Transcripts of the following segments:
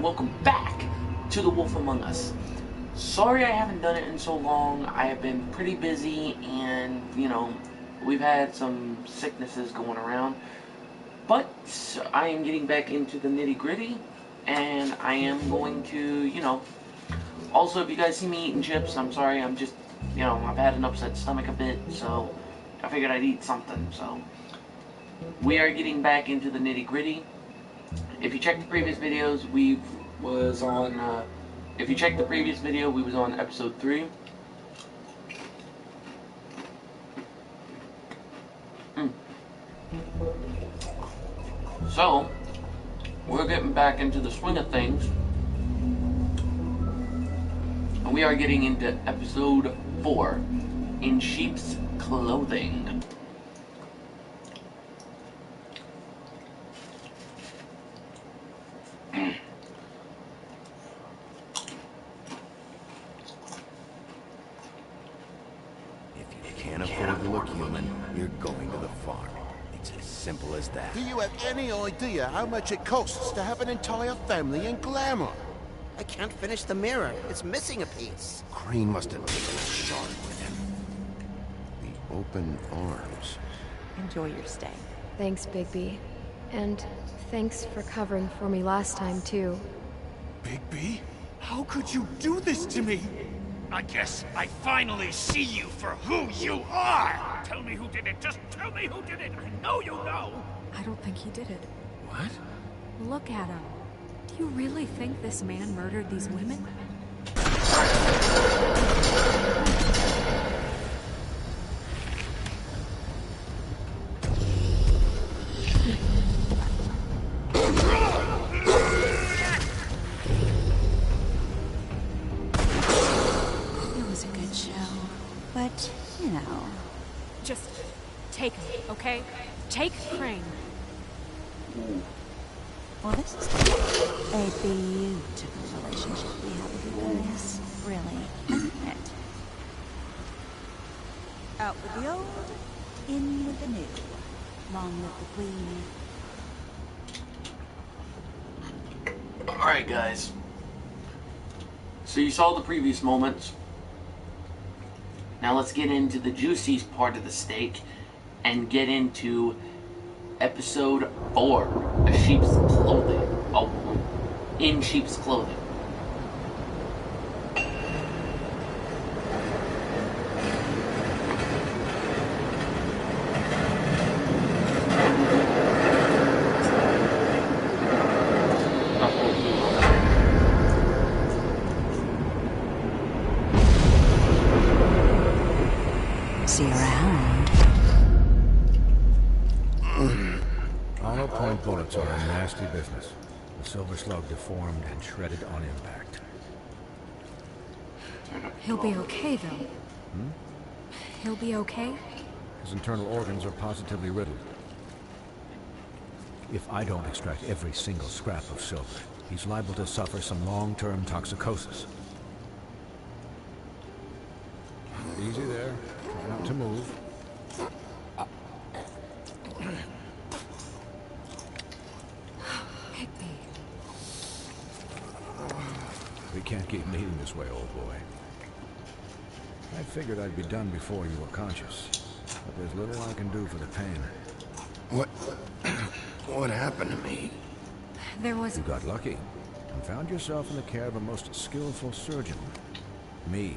and welcome back to The Wolf Among Us. Sorry I haven't done it in so long. I have been pretty busy and, we've had some sicknesses going around. But I am getting back into the nitty-gritty, and I am going to, also if you guys see me eating chips, I'm sorry, I'm just, I've had an upset stomach a bit, so I figured I'd eat something, so. We are getting back into the nitty-gritty. If you check the previous videos, we was on episode 3. So, we're getting back into the swing of things. And we are getting into episode 4, In Sheep's Clothing. You're going to the farm. It's as simple as that. Do you have any idea how much it costs to have an entire family in Glamour? I can't finish the mirror. It's missing a piece. Crane must have taken a shard with him. The open arms. Enjoy your stay. Thanks, Bigby. And thanks for covering for me last time, too. Bigby? How could you do this to me? I guess I finally see you for who you are! Tell me who did it! Just tell me who did it! I know you know! I don't think he did it. What? Look at him. Do you really think this man murdered these women? But, you know... Just take him, okay? Take Crane. Well, this is a beautiful relationship we have with you guys. Really, isn't it? Out with the old, in with the new. Long live the Queen. Alright, guys. So you saw the previous moments. Now let's get into the juiciest part of the steak and get into episode 4, A Sheep's Clothing. Oh, In Sheep's Clothing. See you around. Hollow point bullets are a nasty business. The Silver Slug deformed and shredded on impact. He'll be okay, though. He'll be okay? His internal organs are positively riddled. If I don't extract every single scrap of silver, he's liable to suffer some long-term toxicosis. Easy there. Try not to move. We can't keep meeting this way, old boy. I figured I'd be done before you were conscious, but there's little I can do for the pain. What happened to me? There was... You got lucky and found yourself in the care of a most skillful surgeon. Me.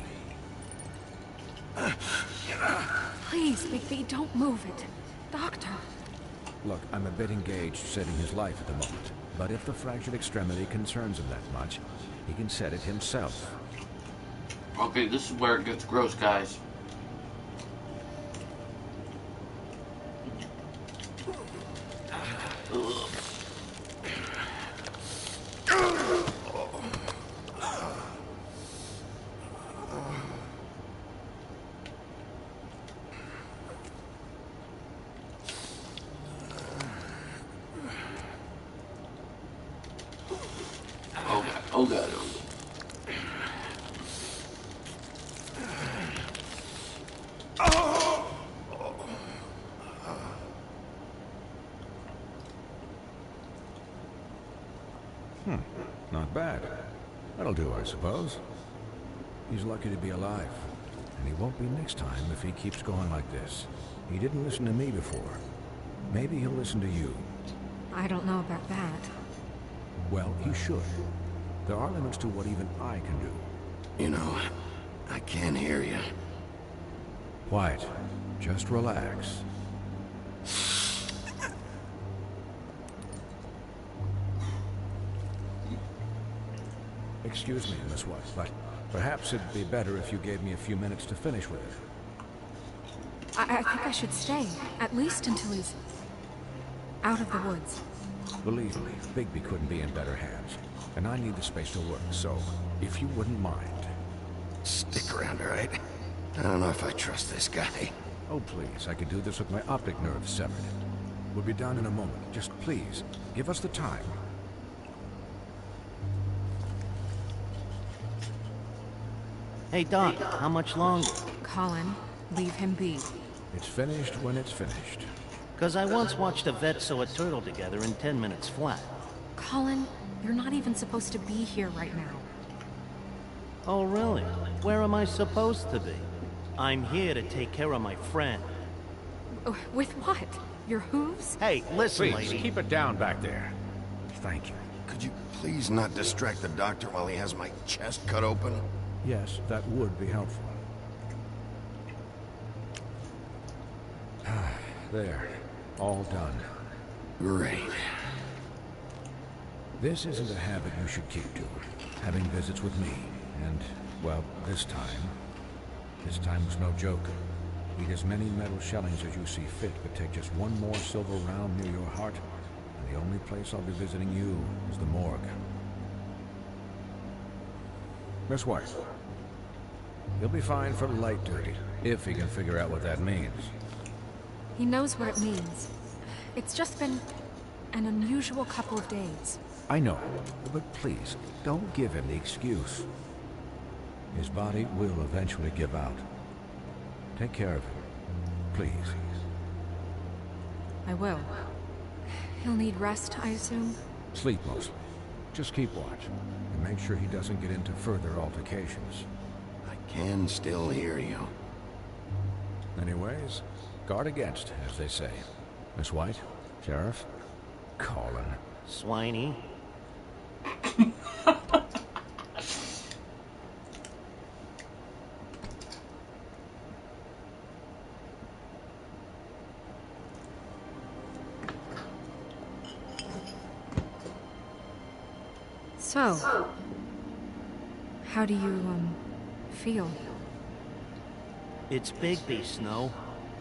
Please, Bigby, don't move it. Doctor. Look, I'm a bit engaged saving his life at the moment, but if the fractured extremity concerns him that much, he can set it himself. Okay, this is where it gets gross, guys. Oh god. Not bad. That'll do, I suppose. He's lucky to be alive. And he won't be next time if he keeps going like this. He didn't listen to me before. Maybe he'll listen to you. I don't know about that. Well, he should. There are limits to what even I can do. You know, I can't hear you. Quiet. Just relax. Excuse me, Miss White, but perhaps it'd be better if you gave me a few minutes to finish with it. I think I should stay, at least until he's out of the woods. Believe me, Bigby couldn't be in better hands, and I need the space to work, so if you wouldn't mind. Stick around, all right? I don't know if I trust this guy. Oh, please, I could do this with my optic nerve severed. We'll be done in a moment. Just please, give us the time. Hey, Doc, how much longer? Colin, leave him be. It's finished when it's finished. Because I once watched a vet sew a turtle together in 10 minutes flat. Colin, you're not even supposed to be here right now. Oh, really? Where am I supposed to be? I'm here to take care of my friend. With what? Your hooves? Hey, listen, Please, lady. keep it down back there. Thank you. Could you please not distract the doctor while he has my chest cut open? Yes, that would be helpful. There. All done. Great. This isn't a habit you should keep to. Having visits with me. And, well, this time was no joke. Eat as many metal shellings as you see fit, but take just one more silver round near your heart, and the only place I'll be visiting you is the morgue. Miss White. He'll be fine for light duty, if he can figure out what that means. He knows what it means. It's just been an unusual couple of days. I know, but please, don't give him the excuse. His body will eventually give out. Take care of him, please. I will. He'll need rest, I assume? Sleep mostly. Just keep watch, and make sure he doesn't get into further altercations. I can still hear you. Anyways, guard against, as they say. Miss White, Sheriff, Colin. Swiney. So, how do you, feel? It's Bigby, Snow.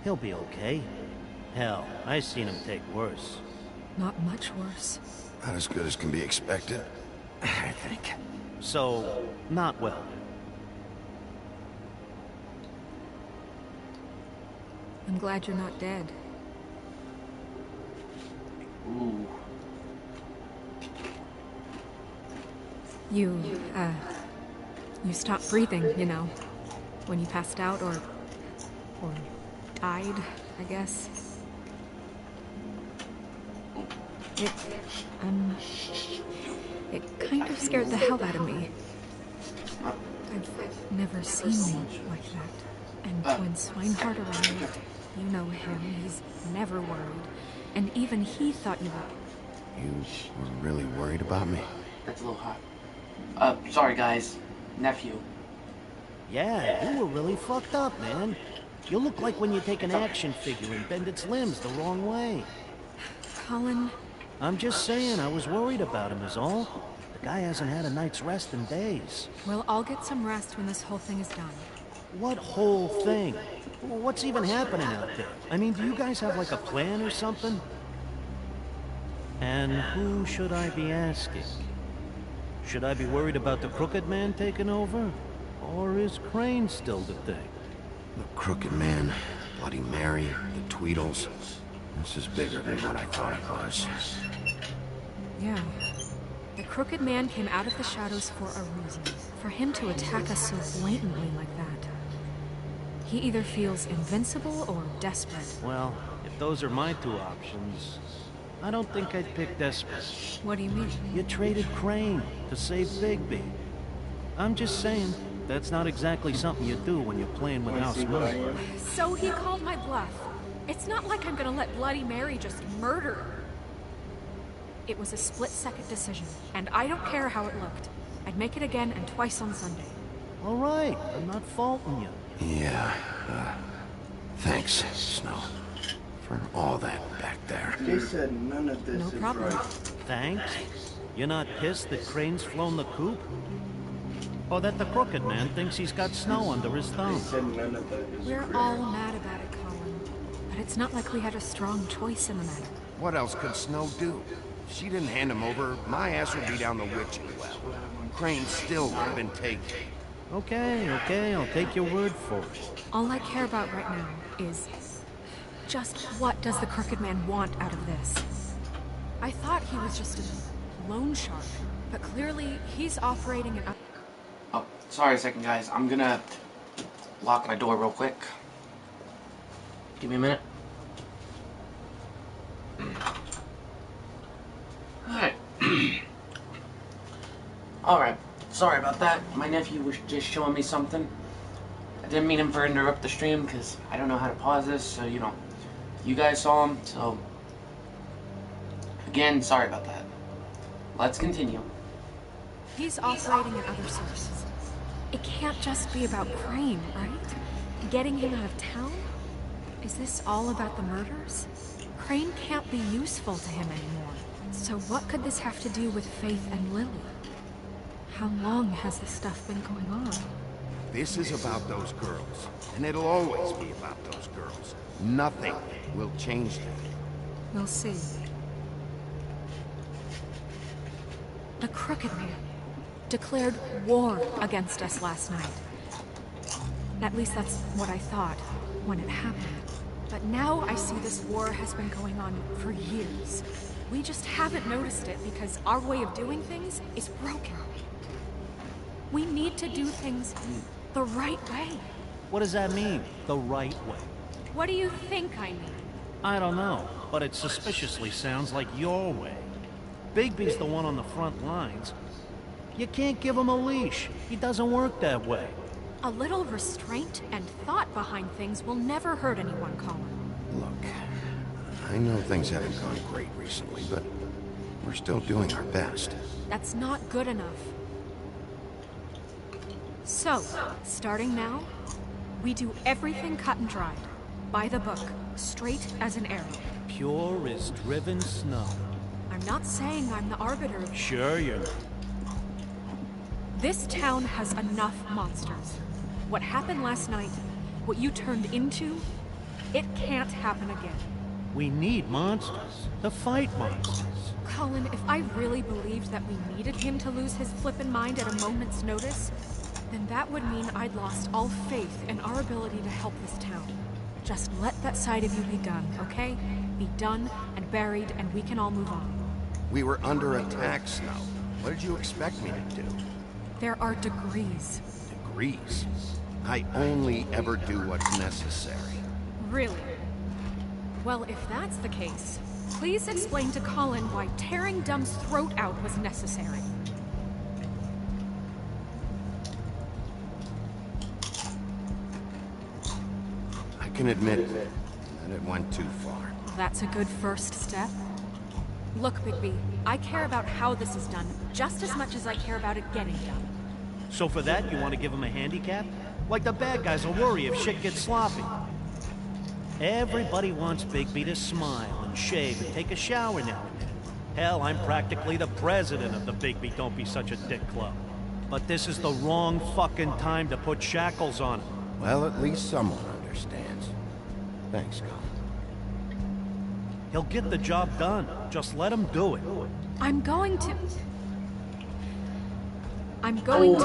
He'll be okay. Hell, I seen him take worse. Not much worse. Not as good as can be expected, I think. So, not well. I'm glad you're not dead. Ooh. You stopped breathing, you know, when you passed out or died, I guess. It kind of scared the hell out of me. I've never seen you like that. And when Swinehart arrived, you know him, he's never worried. And even he thought you were... You were really worried about me? That's a little hot. Sorry guys. Nephew. Yeah, you were really fucked up, man. You look like when you take an action figure and bend its limbs the wrong way. Colin... I'm just saying, I was worried about him is all. The guy hasn't had a night's rest in days. Well, I'll get some rest when this whole thing is done. What whole thing? What's even happening out there? I mean, do you guys have like a plan or something? And who should I be asking? Should I be worried about the Crooked Man taking over? Or is Crane still the thing? The Crooked Man, Bloody Mary, the Tweedles. This is bigger than what I thought it was. Yeah. The Crooked Man came out of the shadows for a reason. For him to attack us so blatantly like that. He either feels invincible or desperate. Well, if those are my two options, I don't think I'd pick Desper. What do you mean? You traded Crane to save Bigby. I'm just saying, that's not exactly something you do when you're playing with house money. So he called my bluff. It's not like I'm gonna let Bloody Mary just murder her. It was a split-second decision, and I don't care how it looked. I'd make it again and twice on Sunday. All right, I'm not faulting you. Yeah, thanks, Snow, for all that back there. They said none of this No is problem. right. Thanks? You're not pissed that Crane's flown the coop? Or that the Crooked Man thinks he's got Snow under his They thumb? said none of that is We're correct. all mad about it, Colin. But it's not like we had a strong choice in the matter. What else could Snow do? If she didn't hand him over, my ass would be down the witching well. Crane still would have been taken. Okay, I'll take your word for it. All I care about right now is just what does the Crooked Man want out of this? I thought he was just a loan shark, but clearly he's operating an... Oh, sorry a second, guys. I'm gonna lock my door real quick. Give me a minute. Alright. Alright. Sorry about that. My nephew was just showing me something. I didn't mean him to interrupt the stream because I don't know how to pause this, so you know. You guys saw him, so again, sorry about that. Let's continue. He's operating at other sources. It can't just be about Crane, right? Getting him out of town? Is this all about the murders? Crane can't be useful to him anymore. So what could this have to do with Faith and Lily? How long has this stuff been going on? This is about those girls, and it'll always be about those girls. Nothing will change that. We'll see. The Crooked Man declared war against us last night. At least that's what I thought when it happened. But now I see this war has been going on for years. We just haven't noticed it because our way of doing things is broken. We need to do things the right way. What does that mean, the right way? What do you think I mean? I don't know, but it suspiciously sounds like your way. Bigby's the one on the front lines. You can't give him a leash. He doesn't work that way. A little restraint and thought behind things will never hurt anyone, Colin. Look, I know things haven't gone great recently, but we're still doing our best. That's not good enough. So, starting now, we do everything cut and dried. By the book, straight as an arrow. Pure as driven snow. I'm not saying I'm the arbiter of... Sure you're not. This town has enough monsters. What happened last night, what you turned into, it can't happen again. We need monsters to fight monsters. Colin, if I really believed that we needed him to lose his flippin' mind at a moment's notice, then that would mean I'd lost all faith in our ability to help this town. Just let that side of you be done, okay? Be done and buried, and we can all move on. We were under attack, Snow. What did you expect me to do? There are degrees. Degrees? I only ever do what's necessary. Really? Well, if that's the case, please explain to Colin why tearing Dumb's throat out was necessary. I can admit that it went too far. That's a good first step. Look, Bigby, I care about how this is done just as much as I care about it getting done. So for that, you want to give him a handicap? Like the bad guys will worry if shit gets sloppy. Everybody wants Bigby to smile and shave and take a shower now and then. Hell, I'm practically the president of the Bigby Don't Be Such a Dick Club. But this is the wrong fucking time to put shackles on him. Well, at least someone understands. Thanks, Colin. He'll get the job done. Just let him do it. I'm going to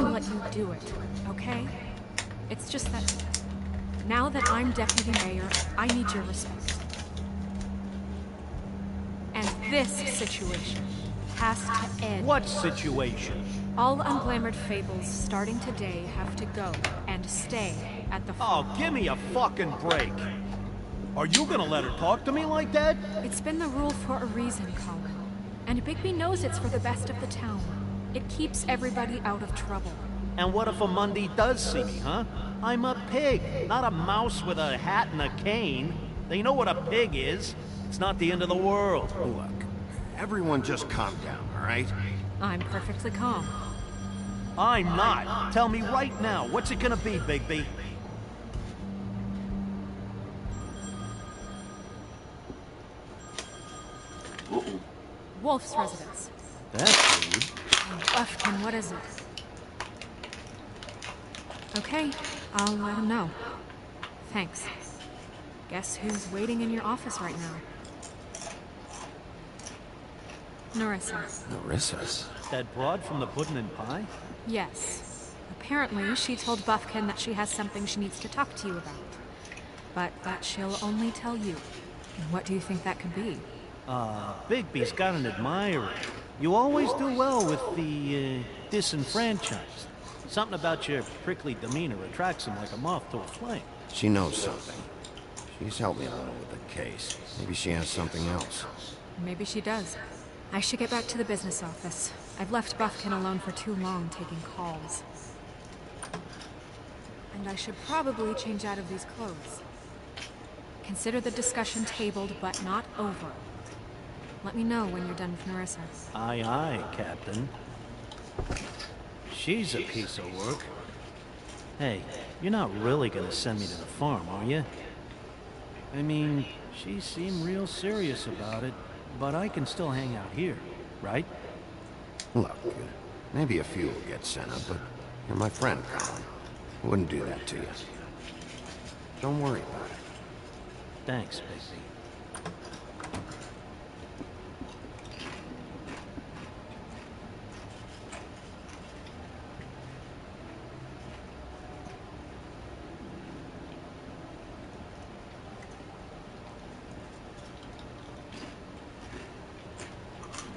let you do it, okay? It's just that now that I'm deputy mayor, I need your respect. And this situation has to end. What situation? All unglamored fables starting today have to go and stay at the Oh, front. give me a fucking break. Are you gonna let her talk to me like that? It's been the rule for a reason, Colin. And Bigby knows it's for the best of the town. It keeps everybody out of trouble. And what if a Mundy does see me, huh? I'm a pig, not a mouse with a hat and a cane. They know what a pig is. It's not the end of the world. Look, everyone just calm down, all right? I'm perfectly calm. I'm not. Tell me right now, what's it gonna be, Bigby? Uh-oh. Wolf's residence. That's rude. Buffkin, what is it? Okay, I'll let him know. Thanks. Guess who's waiting in your office right now? Nerissa. Nerissa? That broad from the puddin' and pie? Yes. Apparently, she told Buffkin that she has something she needs to talk to you about. But that she'll only tell you. And what do you think that could be? Bigby's got an admirer. You always do well with the, disenfranchised. Something about your prickly demeanor attracts him like a moth to a flame. She knows something. She's helped me a little with the case. Maybe she has something else. Maybe she does. I should get back to the business office. I've left Buffkin alone for too long taking calls. And I should probably change out of these clothes. Consider the discussion tabled, but not over. Let me know when you're done with Nerissa. Aye, aye, Captain. She's a piece of work. Hey, you're not really gonna send me to the farm, are you? I mean, she seemed real serious about it, but I can still hang out here, right? Look, maybe a few will get sent up, but you're my friend, Colin. I wouldn't do that to you. Don't worry about it. Thanks, Bigby.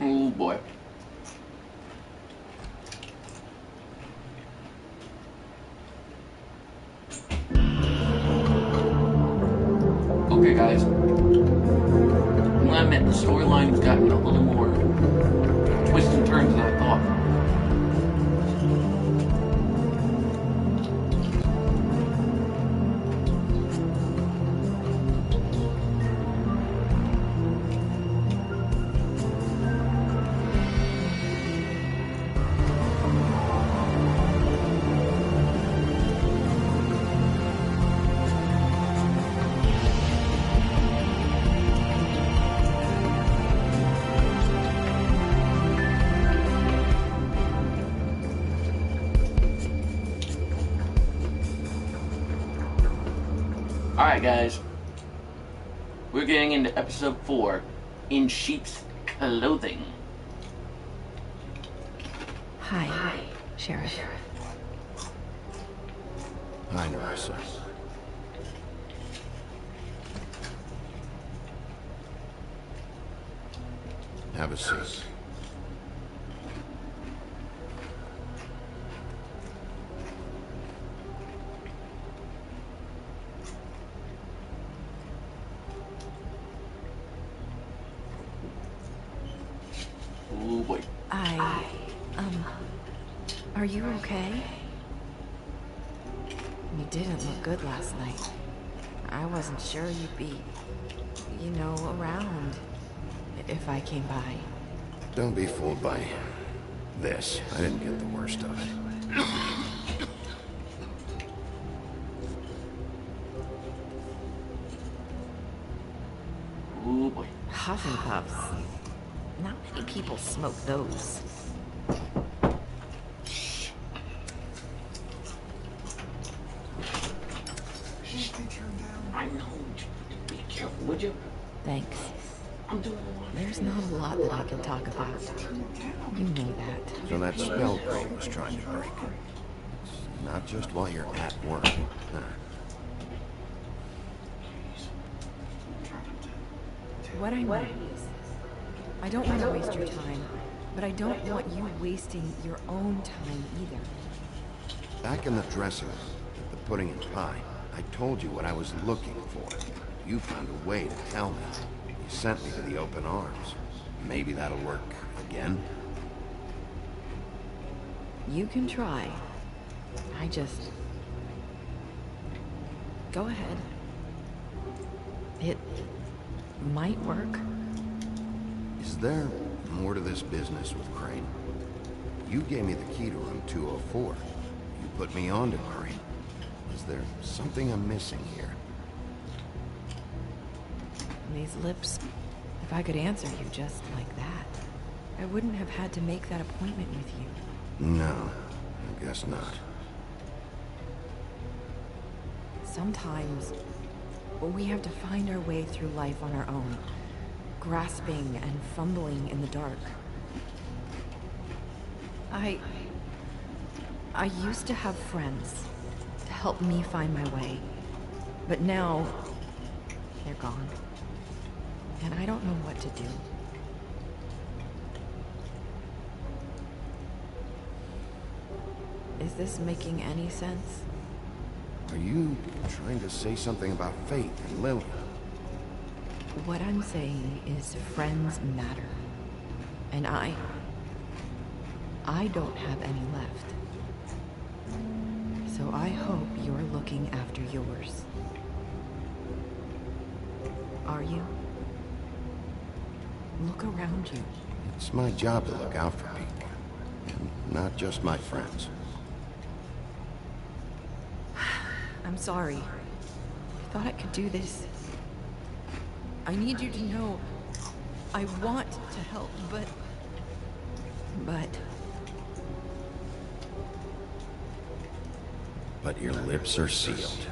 Oh boy. Okay, guys. Well, I admit the storyline's gotten a little more twists and turns than I thought. Alright guys, we're getting into episode 4, In Sheep's Clothing. Hi, Sheriff. Hi, Nerissa. Have a seat. Oh boy. Are you okay? You didn't look good last night. I wasn't sure you'd be, you know, around if I came by. Don't be fooled by this. I didn't get the worst of it. Oh boy. Huff and puffs. Not many people smoke those. I know. Be careful, would you? Thanks. I'm doing There's not a lot that I can talk about. You know that. So that spell Crane was trying to break. It's not just while you're at work. Huh. What I mean is, I don't want to waste your time, but I don't want you wasting your own time either. Back in the dressing room, at the pudding and pie, I told you what I was looking for. Do You found a way to tell me. You sent me to the open arms. Maybe that'll work again? You can try. I just... Go ahead. It might work. Is there more to this business with Crane? You gave me the key to room 204. You put me on to Crane. Is there something I'm missing here? These lips, if I could answer you just like that, I wouldn't have had to make that appointment with you. No, I guess not. Sometimes, we have to find our way through life on our own, grasping and fumbling in the dark. I used to have friends to help me find my way, but now they're gone, and I don't know what to do. Is this making any sense? Are you trying to say something about Faith and Lily? What I'm saying is friends matter. And I don't have any left. So I hope you're looking after yours. Are you? Look around you. It's my job to look out for people. And not just my friends. I'm sorry. I thought I could do this. I need you to know I want to help, but... But your lips are sealed.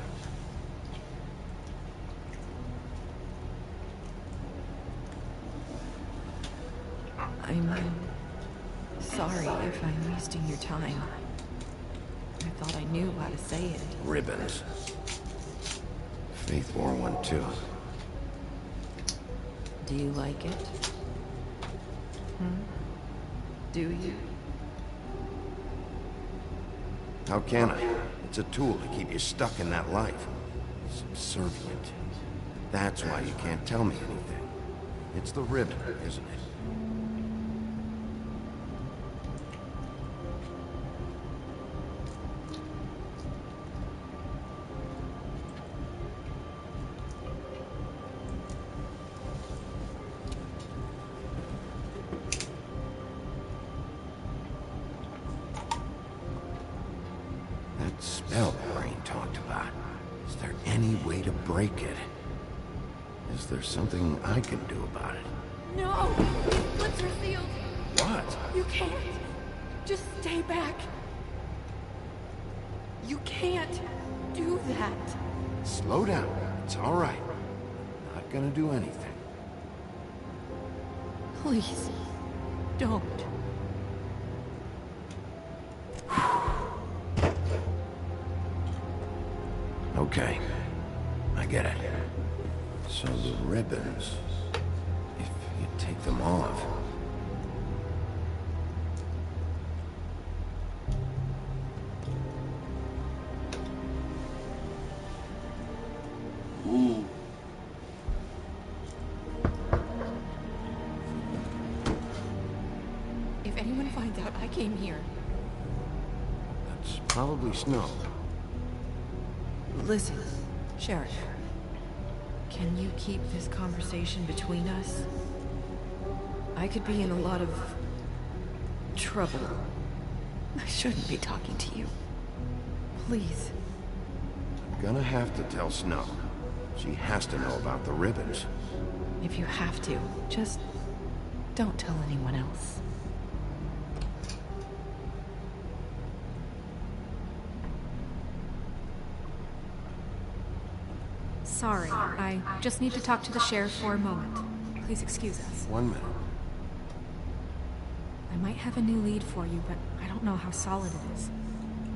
I'm sorry if I'm wasting your time. I thought I knew how to say it. Ribbons. Faith wore one too. Do you like it? Do you? How can I? It's a tool to keep you stuck in that life. Subservient. That's why you can't tell me anything. It's the ribbon, isn't it? That spell Crane talked about. Is there any way to break it? Is there something I can do about it? No! These lips are sealed! What? You can't! Just stay back! You can't do that! Slow down. It's all right. I'm not gonna do anything. Please, don't. Okay. I get it. So the ribbons... If you take them off... Ooh. If anyone finds out I came here... That's probably Snow. Listen, Sheriff. Can you keep this conversation between us? I could be in a lot of... trouble. I shouldn't be talking to you. Please. I'm gonna have to tell Snow. She has to know about the ribbons. If you have to, just don't tell anyone else. Sorry, I just need to talk to the sheriff for a moment. Please excuse us. 1 minute. I might have a new lead for you, but I don't know how solid it is.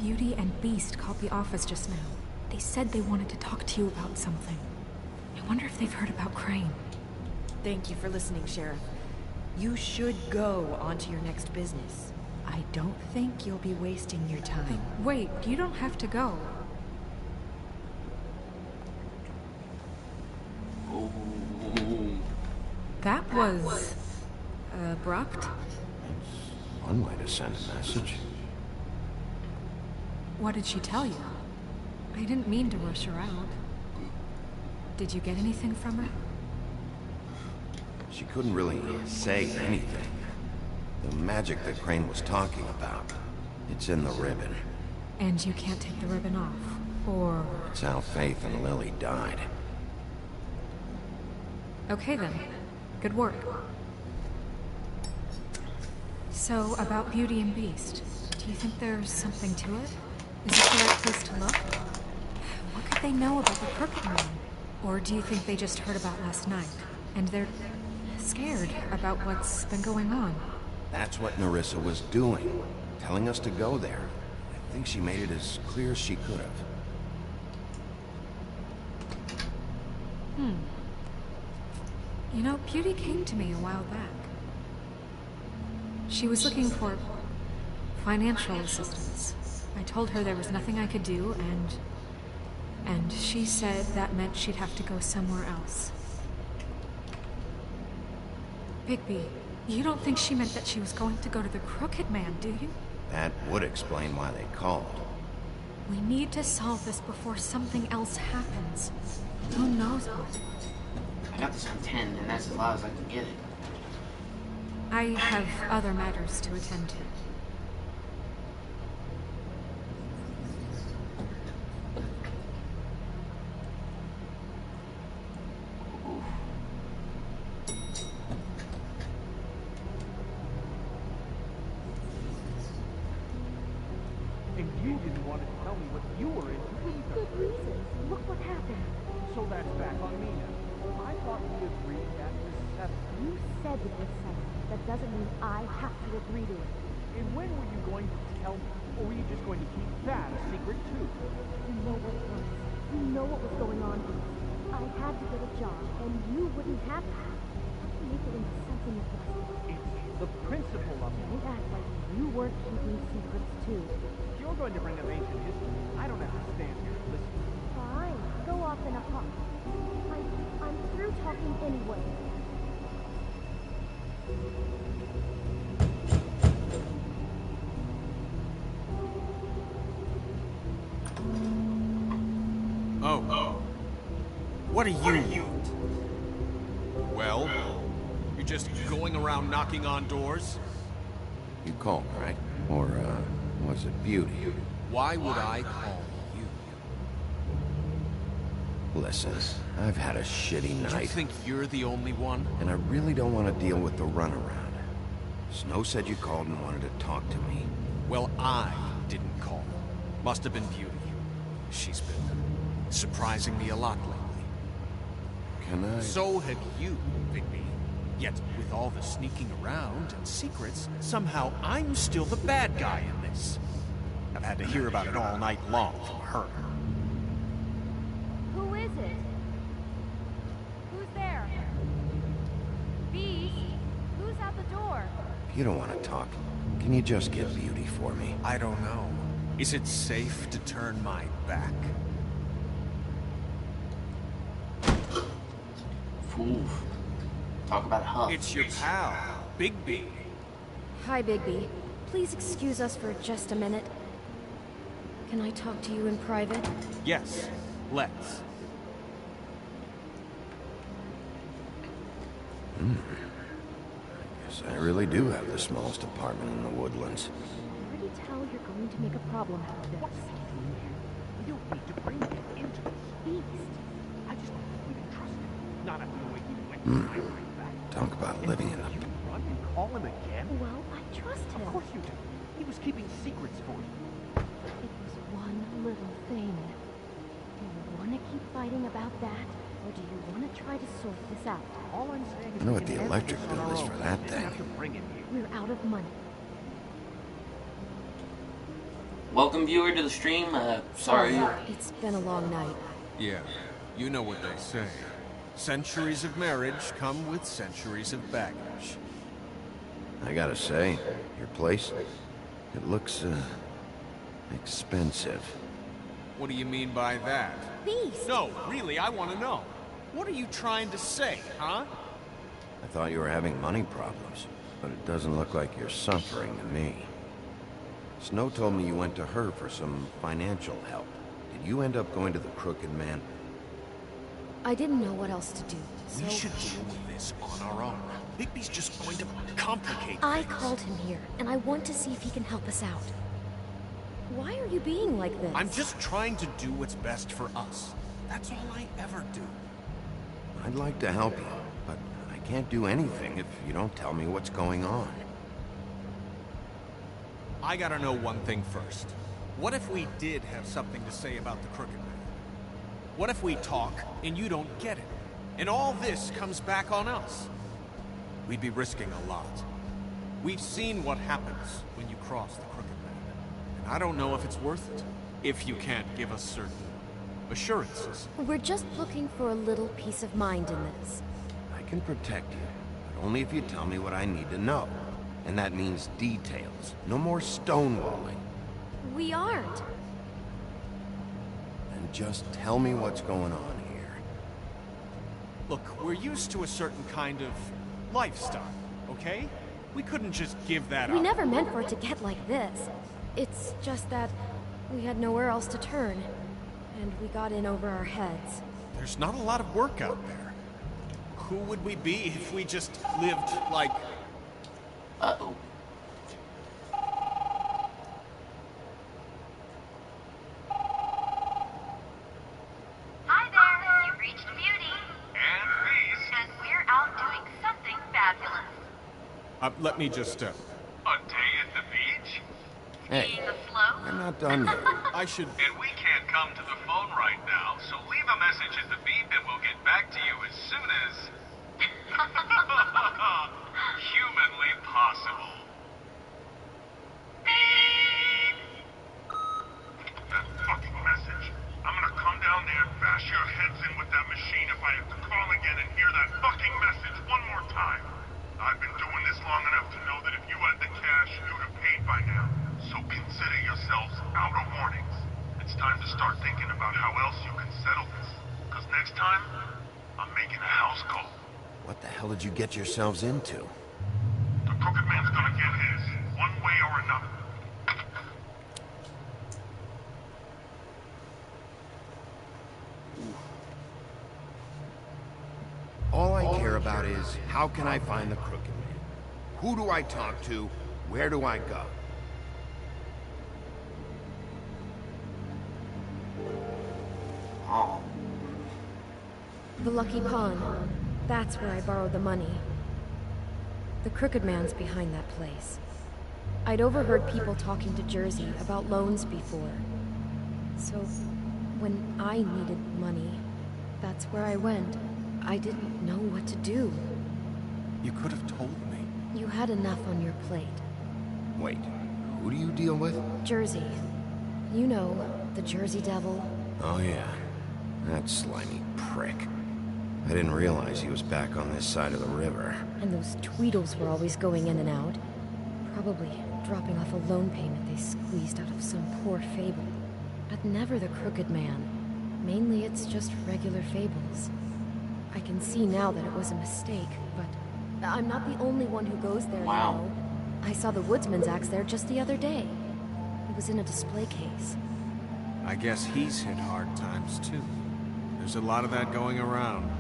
Beauty and Beast called the office just now. They said they wanted to talk to you about something. I wonder if they've heard about Crane. Thank you for listening, Sheriff. You should go on to your next business. I don't think you'll be wasting your time. Wait, you don't have to go. That was... abrupt? One way to send a message. What did she tell you? I didn't mean to rush her out. Did you get anything from her? She couldn't really say anything. The magic that Crane was talking about, it's in the ribbon. And you can't take the ribbon off, or... It's how Faith and Lily died. Okay then. Good work. So, about Beauty and Beast, do you think there's something to it? Is it the right place to look? What could they know about the Crooked Man? Or do you think they just heard about last night, and they're scared about what's been going on? That's what Nerissa was doing, telling us to go there. I think she made it as clear as she could have. You know, Beauty came to me a while back. She was looking for financial assistance. I told her there was nothing I could do, and she said that meant she'd have to go somewhere else. Bigby, you don't think she meant that she was going to go to the Crooked Man, do you? That would explain why they called. We need to solve this before something else happens. Who knows what? I got this on 10, and that's as loud as I can get it. I have other matters to attend to. And you didn't want to tell me what you were into either. Good reason. Look what happened. So that's back on me now. I thought we agreed that was settled. You said it was settled. That doesn't mean I have to agree to it. And when were you going to tell me? Or were you just going to keep that a secret too? You know what it was. You know what was going on here. I had to get a job, and you wouldn't have to. Make it into something that was. It's the principle of it. Don't act like you weren't keeping secrets too. If you're going to bring up ancient history, I don't have to stand here and listen. Fine. Go off in a huff. I'm through talking anyway. Oh. What are you? Well, you're just going around knocking on doors? You called, right? Or, was it Beauty? Why would I call you? Listen, I've had a shitty night. You think you're the only one? And I really don't want to deal with the runaround. Snow said you called and wanted to talk to me. Well, I didn't call. Must have been Beauty. She's been surprising me a lot lately. Can I? So have you, Bigby. Yet, with all the sneaking around and secrets, somehow I'm still the bad guy in this. I've had to hear about it all night long from her. Who is it? Who's there? Beast? Who's out the door? You don't want to talk. Can you just get Beauty for me? I don't know. Is it safe to turn my back? Oof. Talk about a huff. It's your pal, Bigby. Hi, Bigby. Please excuse us for just a minute. Can I talk to you in private? Yes, let's. Guess I really do have the smallest apartment in the Woodlands. I already tell you're going to make a problem out of this. What's he doing here? We don't need to bring him into this. Beast. I just we didn't trust him. Not after the way he went right back. Talk about living in a... You run and call him again? Well, I trust him. Of course you do. He was keeping secrets for you. It was one little thing. Do you want to keep fighting about that? Or do you want to try to sort this out? All I'm saying is I know we what can the handle electric this on bill our is own. for that We thing. have to bring him here. We're out of money. Welcome, viewer, to the stream. Sorry. It's been a long night. Yeah, you know what they say. Centuries of marriage come with centuries of baggage. I gotta say, your place, it looks, expensive. What do you mean by that? Beast! No, really, I want to know. What are you trying to say, huh? I thought you were having money problems, but it doesn't look like you're suffering to me. Snow told me you went to her for some financial help. Did you end up going to the Crooked Man? I didn't know what else to do, so... We should deal with this on our own. Bigby's just going to complicate I things. called him here, and I want to see if he can help us out. Why are you being like this? I'm just trying to do what's best for us. That's all I ever do. I'd like to help you, but I can't do anything if you don't tell me what's going on. I gotta know one thing first. What if we did have something to say about the Crooked Man? What if we talk and you don't get it? And all this comes back on us? We'd be risking a lot. We've seen what happens when you cross the Crooked Man. And I don't know if it's worth it, if you can't give us certain assurances. We're just looking for a little peace of mind in this. I can protect you, but only if you tell me what I need to know. And that means details. No more stonewalling. We aren't. And just tell me what's going on here. Look, we're used to a certain kind of lifestyle, okay? We couldn't just give that up. We never meant for it to get like this. It's just that we had nowhere else to turn. And we got in over our heads. There's not a lot of work out there. Who would we be if we just lived like... Uh-oh. Hi there, you reached Beauty. And Reese. And we're out doing something fabulous. let me just, A day at the beach? Hey, Being afloat? I'm not done yet. I should... And we can't come to the phone right now, so leave a message at the beep and we'll get back to you as soon as... humanly possible. Beep! That fucking message. I'm gonna come down there and bash your heads in with that machine if I have to call again and hear that fucking message one more time. I've been doing this long enough to know that if you had the cash, you'd have paid by now. So consider yourselves out of warnings. It's time to start thinking about how else you can settle this. Because next time, I'm making a house call. What the hell did you get yourselves into? The Crooked Man's gonna get his, one way or another. All I care about is, how can I find the Crooked Man? Who do I talk to? Where do I go? Oh. The Lucky Pawn. That's where I borrowed the money. The Crooked Man's behind that place. I'd overheard people talking to Jersey about loans before. So, when I needed money, that's where I went. I didn't know what to do. You could have told me. You had enough on your plate. Wait, who do you deal with? Jersey. You know, the Jersey Devil. Oh yeah, that slimy prick. I didn't realize he was back on this side of the river. And those Tweedles were always going in and out. Probably dropping off a loan payment they squeezed out of some poor fable. But never the Crooked Man. Mainly it's just regular fables. I can see now that it was a mistake, but I'm not the only one who goes there, Wow. you know. I saw the Woodsman's axe there just the other day. It was in a display case. I guess he's hit hard times, too. There's a lot of that going around.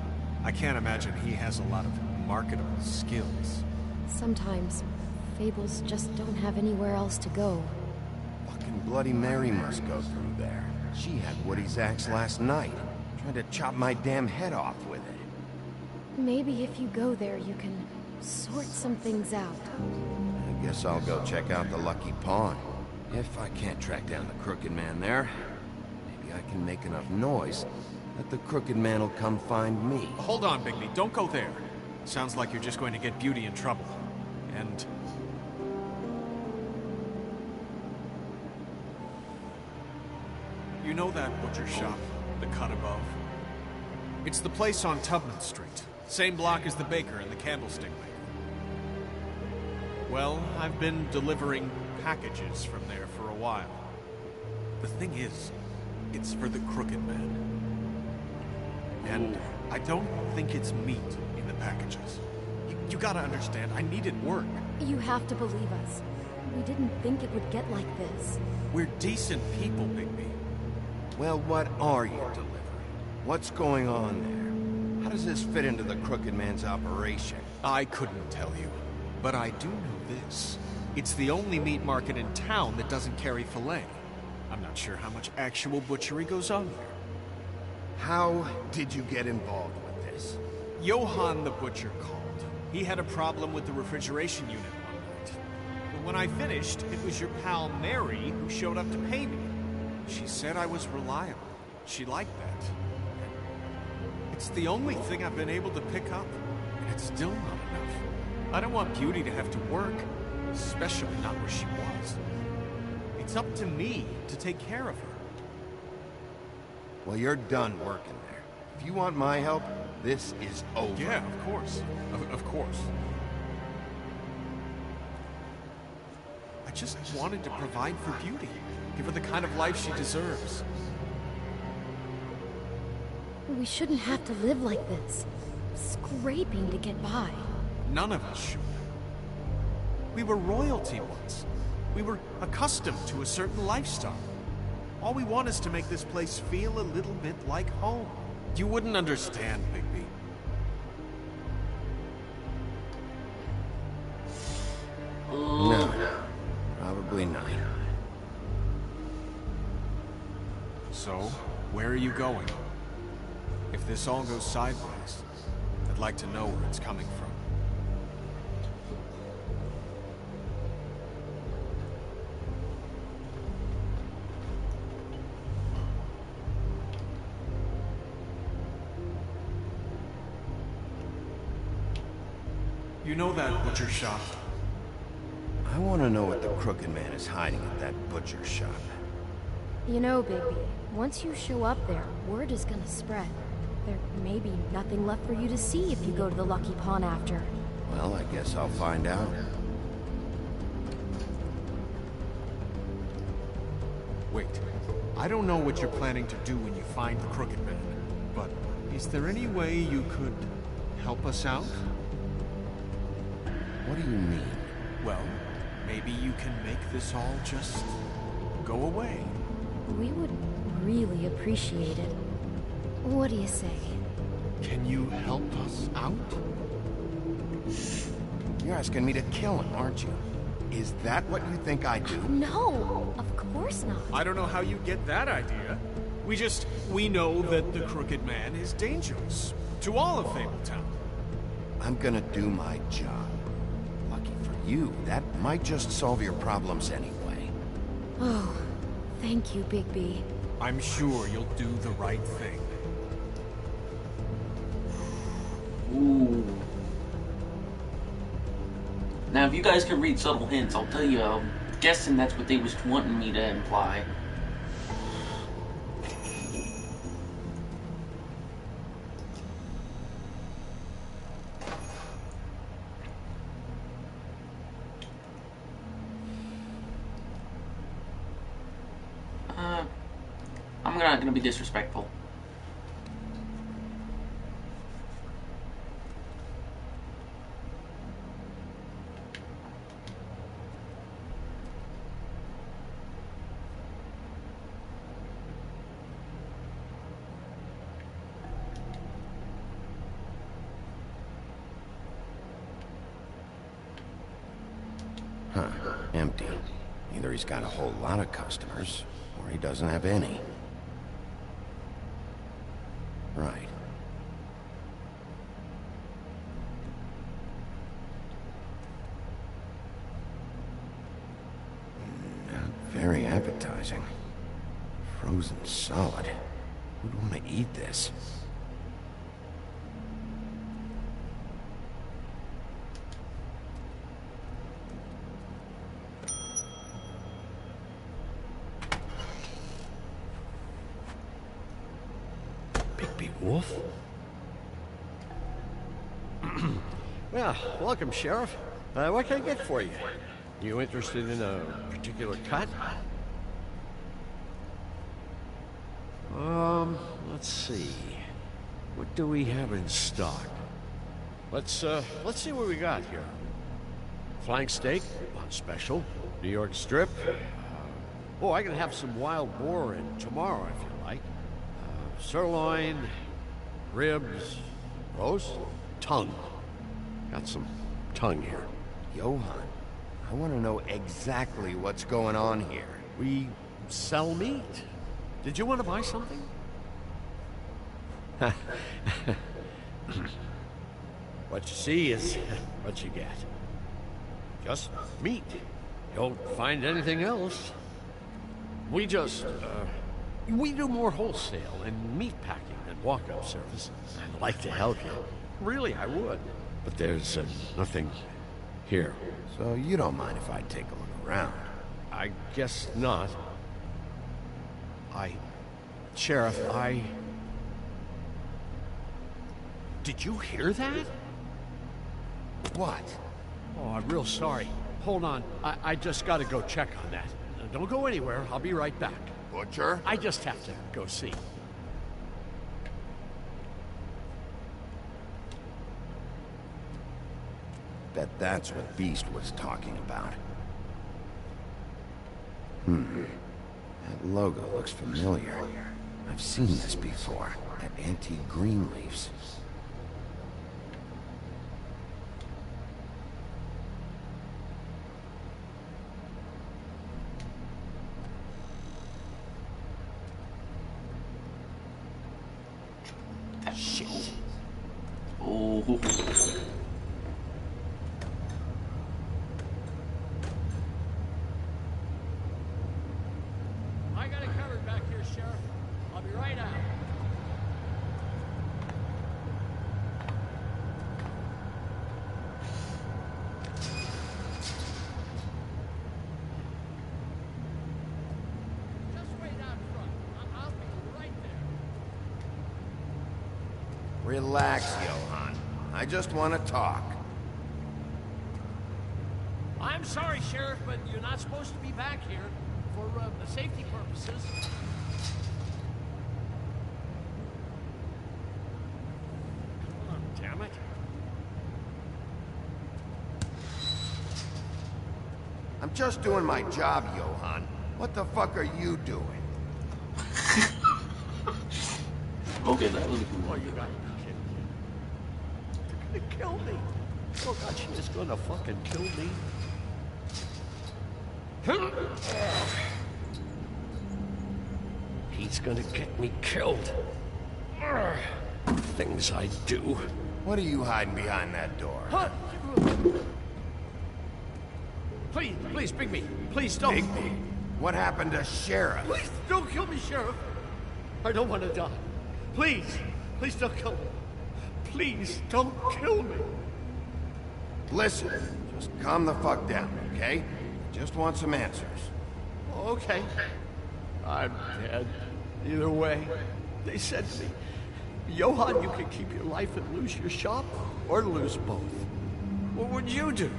I can't imagine he has a lot of marketable skills. Sometimes, fables just don't have anywhere else to go. Fucking Bloody Mary must go through there. She had Woody's axe last night. Tried to chop my damn head off with it. Maybe if you go there, you can sort some things out. I guess I'll go check out the Lucky Pawn. If I can't track down the Crooked Man there, maybe I can make enough noise that the Crooked Man will come find me. Hold on, Bigby. Don't go there. Sounds like you're just going to get Beauty in trouble. And... you know that butcher shop, the cut above? It's the place on Tubman Street. Same block as the baker and the candlestick maker. Well, I've been delivering packages from there for a while. The thing is, it's for the Crooked Man. And I don't think it's meat in the packages. He You gotta understand, I needed work. You have to believe us. We didn't think it would get like this. We're decent people, Bigby. Well, what are you delivering? What's going on there? How does this fit into the Crooked Man's operation? I couldn't tell you, but I do know this. It's the only meat market in town that doesn't carry filet. I'm not sure how much actual butchery goes on there. How did you get involved with this? Johann the Butcher called. He had a problem with the refrigeration unit one night. But when I finished, it was your pal Mary who showed up to pay me. She said I was reliable. She liked that. It's the only thing I've been able to pick up, and it's still not enough. I don't want Beauty to have to work, especially not where she was. It's up to me to take care of her. Well, you're done working there. If you want my help, this is over. Yeah, of course. Of course. I just wanted to provide for Beauty. Give her the kind of life she deserves. We shouldn't have to live like this. Scraping to get by. None of us should. We were royalty once. We were accustomed to a certain lifestyle. All we want is to make this place feel a little bit like home. You wouldn't understand, Bigby. No, probably not. So, where are you going? If this all goes sideways, I'd like to know where it's coming from. You know that butcher shop? I want to know what the Crooked Man is hiding at that butcher shop. You know, Bigby, once you show up there, word is gonna spread. There may be nothing left for you to see if you go to the Lucky Pawn after. Well, I guess I'll find out. Wait, I don't know what you're planning to do when you find the Crooked Man, but is there any way you could help us out? What do you mean? Well, maybe you can make this all just go away. We would really appreciate it. What do you say? Can you help us out? You're asking me to kill him, aren't you? Is that what you think I do? No, of course not. I don't know how you get that idea. We know that the Crooked Man is dangerous to all of Fabletown. I'm gonna do my job. Lucky for you, that might just solve your problems anyway. Oh, thank you, Bigby. I'm sure you'll do the right thing. Ooh. Now, if you guys can read subtle hints, I'll tell you, I'm guessing that's what they was wanting me to imply. I'm not gonna be disrespectful. Huh, empty. Either he's got a whole lot of customers, or he doesn't have any. Right. Not very appetizing. Frozen solid. Who'd want to eat this? Wolf? Well, welcome, Sheriff. What can I get for you? You interested in a particular cut? Let's see. What do we have in stock? Let's see what we got here. Flank steak on special. New York strip. Oh, I can have some wild boar in tomorrow if you like. Sirloin, ribs, roast, tongue. Got some tongue here. Johann, I want to know exactly what's going on here. We sell meat. Did you want to buy something? What you see is what you get. Just meat. You don't find anything else. We just, we do more wholesale and meat packing than walk-up services. I'd like to help you. Really, I would. But there's nothing here. So you don't mind if I take a look around? I guess not. Sheriff, Did you hear that? What? Oh, I'm real sorry. Hold on. I just gotta go check on that. Don't go anywhere. I'll be right back. Butcher? I just have to go see. Bet that's what Beast was talking about. That logo looks familiar. I've seen this before. At Antique Greenleaf's. Shit. Oh. I got it covered back here, Sheriff. I'll be right out. Just wait out front. I'll be right there. Relax, Johann. I just want to talk. I'm sorry, Sheriff, but you're not supposed to be back here for safety purposes. Come on, damn it. I'm just doing my job, Johann. What the fuck are you doing? Okay, that was Oh, you got me kidding. They're gonna kill me. Oh God, she's just gonna fucking kill me. He's gonna get me killed. Things I do. What are you hiding behind that door? Huh? Please, Bigby. Please don't. Bigby? What happened to Sheriff? Please don't kill me, Sheriff. I don't want to die. Please don't kill me. Please don't kill me. Listen, just calm the fuck down, okay? Just want some answers. Okay. I'm dead. Either way, they said to me, Johann, you can keep your life and lose your shop, or lose both. What would you do?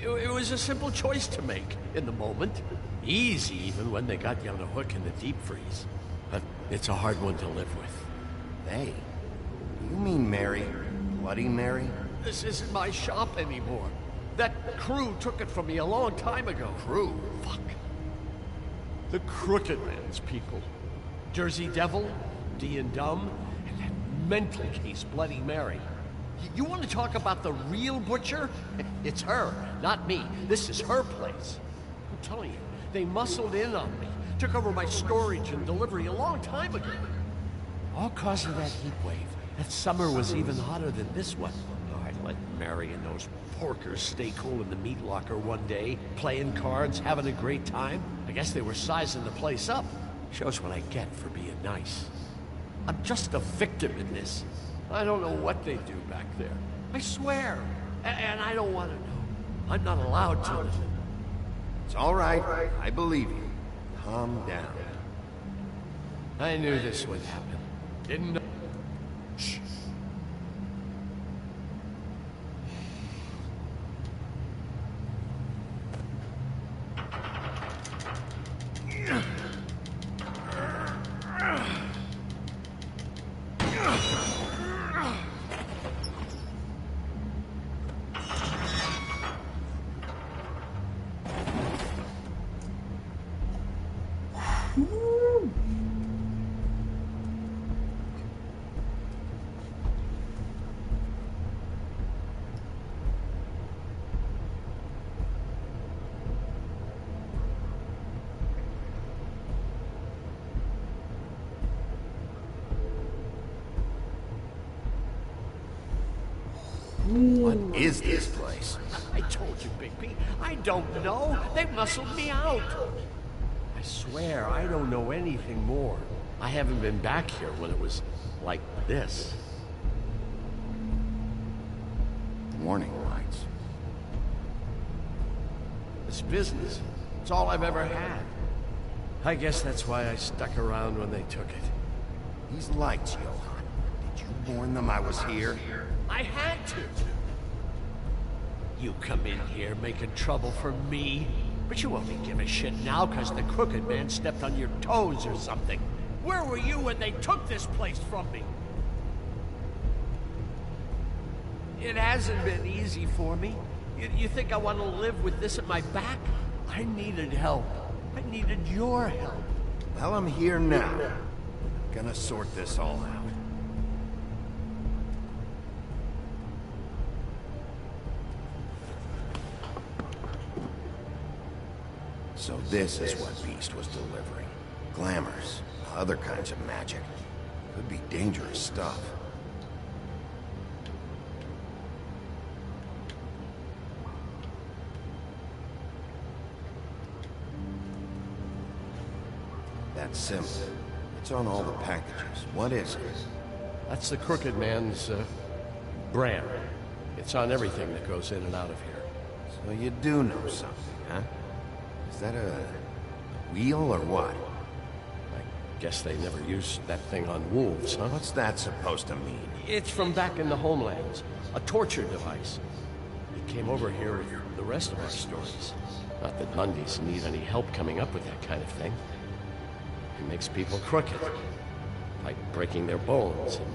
It was a simple choice to make in the moment. Easy, even when they got you on a hook in the deep freeze. But it's a hard one to live with. They? You mean Mary? Bloody Mary? This isn't my shop anymore. That crew took it from me a long time ago. Crew? Fuck. The Crooked Man's people. Jersey Devil, D and Dumb, and that mental case, Bloody Mary. You want to talk about the real butcher? It's her, not me. This is her place. I'm telling you, they muscled in on me. Took over my storage and delivery a long time ago. All cause of that heat wave. That summer was even hotter than this one. Oh, I let Mary and those porkers stay cool in the meat locker one day, playing cards, having a great time. I guess they were sizing the place up. Shows what I get for being nice. I'm just a victim in this. I don't know what they do back there. I swear. And I don't want to know. I'm not allowed to. It's all right. I believe you. Calm down. I knew this would happen. Didn't know. Shh. What is this place? I told you, Bigby. I don't know. They muscled me out. I swear, I don't know anything more. I haven't been back here when it was like this. Warning lights. This business, it's all I've ever had. I guess that's why I stuck around when they took it. These lights, Johann. Did you warn them I was here? I had to. You come in here making trouble for me, but you only give a shit now because the Crooked Man stepped on your toes or something. Where were you when they took this place from me? It hasn't been easy for me. You think I want to live with this at my back? I needed help. I needed your help. Well, I'm here now. I'm gonna sort this all out. So this is what Beast was delivering. Glamours, other kinds of magic. Could be dangerous stuff. That symbol. It's on all the packages. What is it? That's the Crooked Man's, brand. It's on everything that goes in and out of here. So you do know something, huh? Is that a wheel or what? I guess they never used that thing on wolves, huh? What's that supposed to mean? It's from back in the homelands. A torture device. It came over here with the rest of our stories. Not that Mundys need any help coming up with that kind of thing. It makes people crooked. Like breaking their bones and...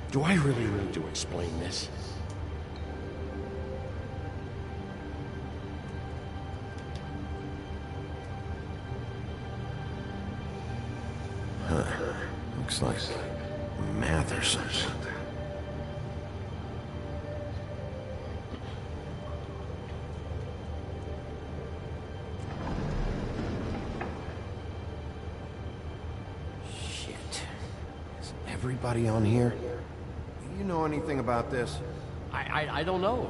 Do I really need to explain this? Huh. Looks like math or something. Shit. Is everybody on here? Do you know anything about this? I don't know.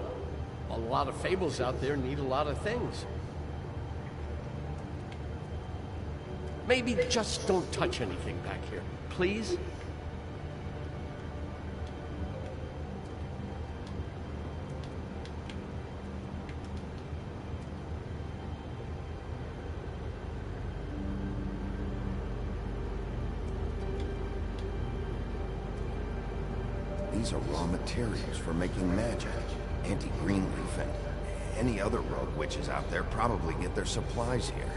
A lot of fables out there need a lot of things. Maybe just don't touch anything back here, please? These are raw materials for making magic. Auntie Greenleaf and any other rogue witches out there probably get their supplies here.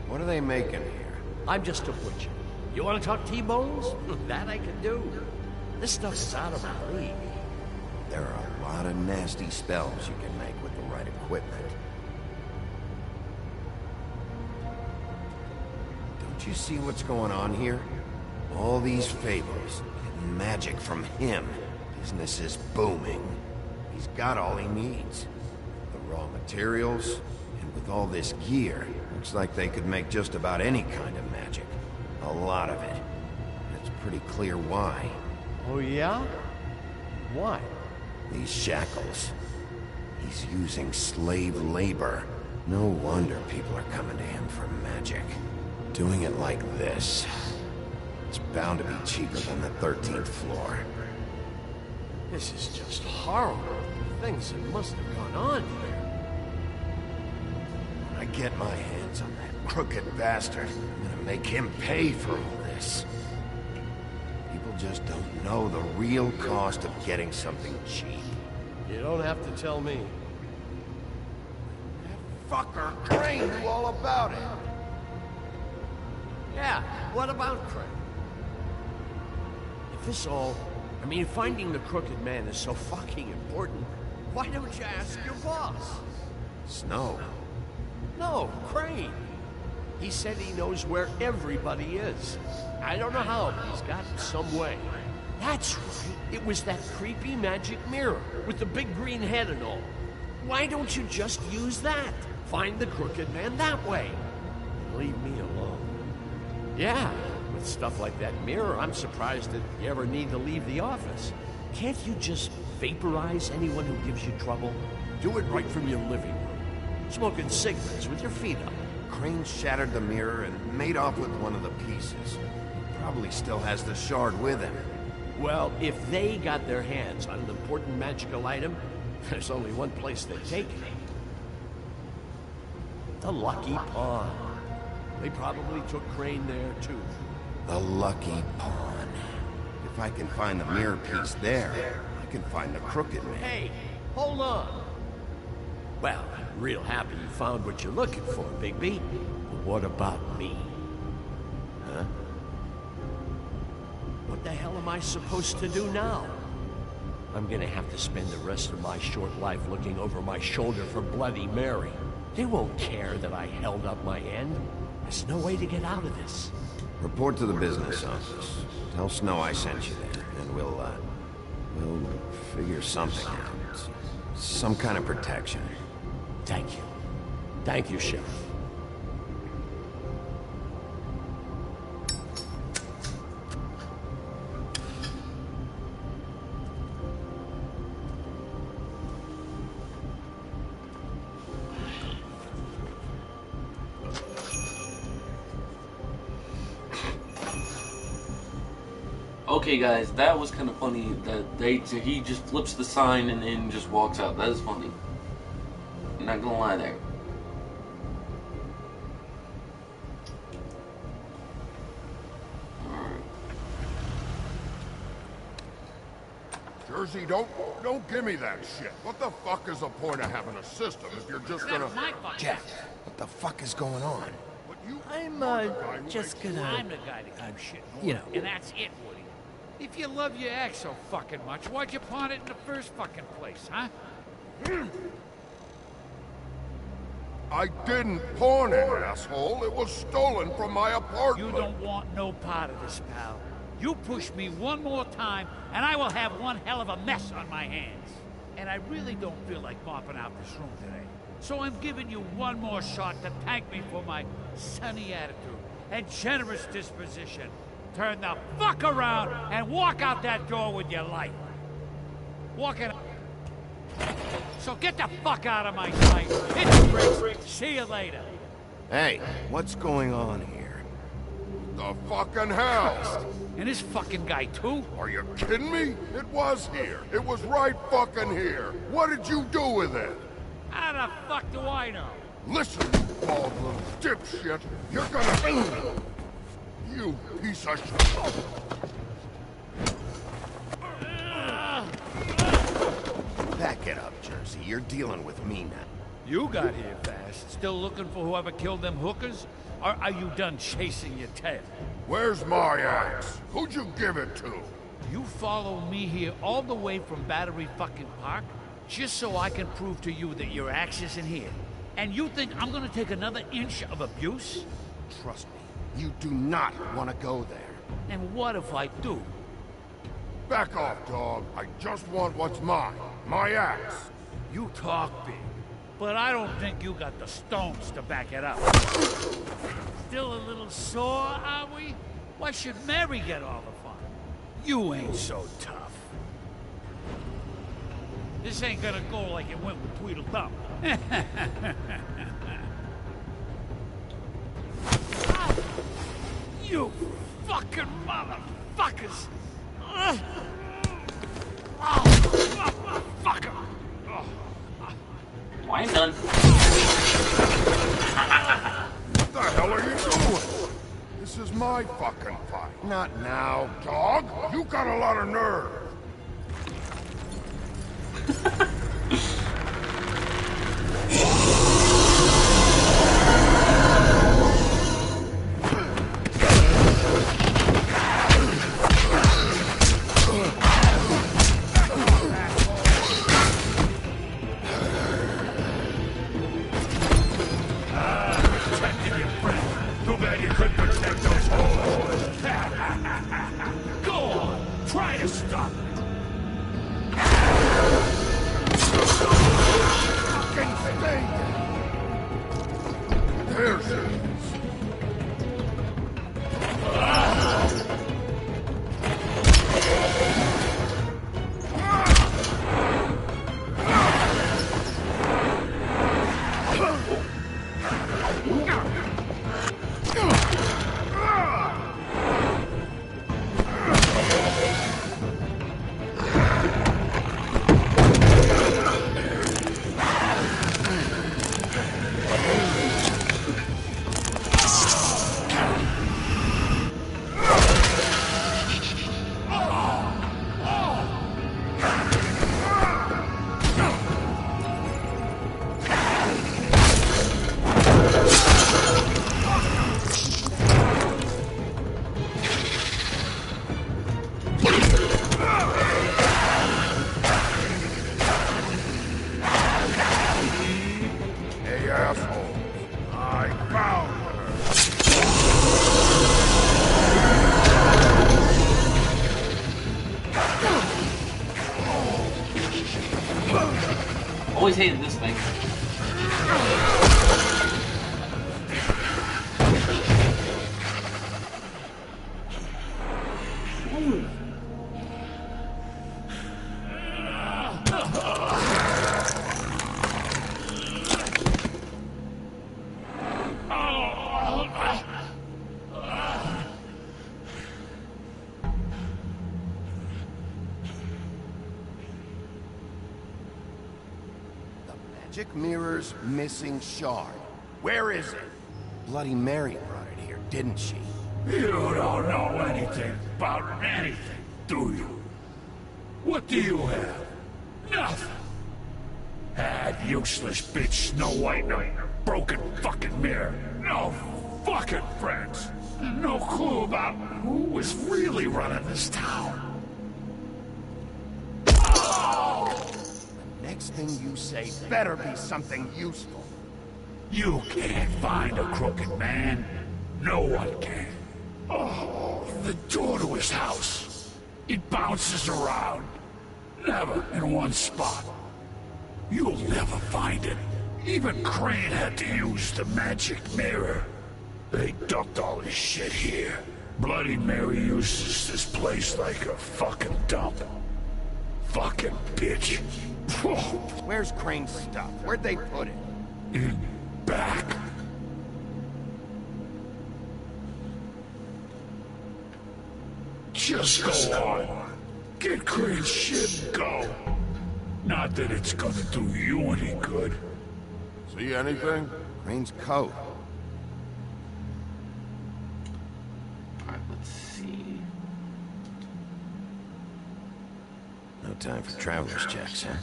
What are they making here? I'm just a butcher. You want to talk T-bones? That I can do. This stuff is out of my league. There are a lot of nasty spells you can make with the right equipment. Don't you see what's going on here? All these fables, getting magic from him. Business is booming. He's got all he needs. The raw materials, and with all this gear, looks like they could make just about any kind of magic. A lot of it. And it's pretty clear why. Oh yeah? Why? These shackles. He's using slave labor. No wonder people are coming to him for magic. Doing it like this. It's bound to be cheaper than the 13th floor. This is just horrible. The things that must have gone on here. When I get my hands on that crooked bastard, I'm gonna make him pay for all this. People just don't know the real cost of getting something cheap. You don't have to tell me. Fucker Crane knew all about it. Yeah, what about Crane? If this all... I mean, finding the Crooked Man is so fucking important, why don't you ask your boss? Snow? No, Crane. He said he knows where everybody is. I don't know how, but he's got some way. That's right. It was that creepy magic mirror with the big green head and all. Why don't you just use that? Find the Crooked Man that way. And leave me alone. Yeah, with stuff like that mirror, I'm surprised that you ever need to leave the office. Can't you just vaporize anyone who gives you trouble? Do it right from your living room. Smoking cigarettes with your feet up. Crane shattered the mirror and made off with one of the pieces. He probably still has the shard with him. Well, if they got their hands on an important magical item, there's only one place they take it. The Lucky Pawn. They probably took Crane there, too. The Lucky Pawn. If I can find the mirror piece there, I can find the Crooked Man. Hey, hold on. Well, I'm real happy you found what you're looking for, Bigby. But what about me? Huh? What the hell am I supposed to do now? I'm gonna have to spend the rest of my short life looking over my shoulder for Bloody Mary. They won't care that I held up my end. There's no way to get out of this. Report to the business office. Tell Snow I sent you there, and we'll figure something out. Some kind of protection. Thank you. Thank you, Sheriff. Okay, guys, that was kind of funny that he just flips the sign and then just walks out. That is funny. I'm not gonna lie there. Jersey, don't give me that shit. What the fuck is the point of having a system if you're just gonna... Jeff, what the fuck is going on? I'm, just gonna... I'm the guy that keeps shit You know. and that's it, Woody. If you love your ex so fucking much, why'd you pawn it in the first fucking place, huh? I didn't pawn it, asshole. It was stolen from my apartment. You don't want no part of this, pal. You push me one more time, and I will have one hell of a mess on my hands. And I really don't feel like mopping out this room today. So I'm giving you one more shot to thank me for my sunny attitude and generous disposition. Turn the fuck around and walk out that door with your life. Walk it. So get the fuck out of my sight. Hit the brakes. See you later. Hey, what's going on here? The fucking hell! And this fucking guy too? Are you kidding me? It was here. It was right fucking here. What did you do with it? How the fuck do I know? Listen, you bald little dipshit. You're gonna... You piece of shit. Back it up, Jersey. You're dealing with me now. You got here fast. Still looking for whoever killed them hookers? Or are you done chasing your tail? Where's my axe? Who'd you give it to? You follow me here all the way from Battery fucking Park just so I can prove to you that your axe isn't here. And you think I'm gonna take another inch of abuse? Trust me, you do not want to go there. And what if I do? Back off, dog. I just want what's mine. My axe. You talk big, but I don't think you got the stones to back it up. Still a little sore, are we? Why should Mary get all the fun? You ain't so tough. This ain't gonna go like it went with Tweedledum. You fucking motherfuckers! Motherfucker! Well, I'm done. What the hell are you doing? This is my fucking fight. Not now. Dog, you got a lot of nerve. Go on, try to stop me. Always hated this thing. Magic Mirror's missing shard. Where is it? Bloody Mary brought it here, didn't she? You don't know anything about anything, do you? What do you have? Nothing. That useless bitch Snow White and a broken fucking mirror. No fucking friends. And no clue about who was really running this town. Next thing you say better be something useful. You can't find a crooked man. No one can. Oh, the door to his house. It bounces around. Never in one spot. You'll never find it. Even Crane had to use the magic mirror. They dumped all his shit here. Bloody Mary uses this place like a fucking dump. Fucking bitch. Where's Crane's stuff? Where'd they put it? In back. Just go on. Get Crane's shit and go. Not that it's gonna do you any good. See anything? Crane's coat. Alright, let's see. No time for traveler's checks, huh?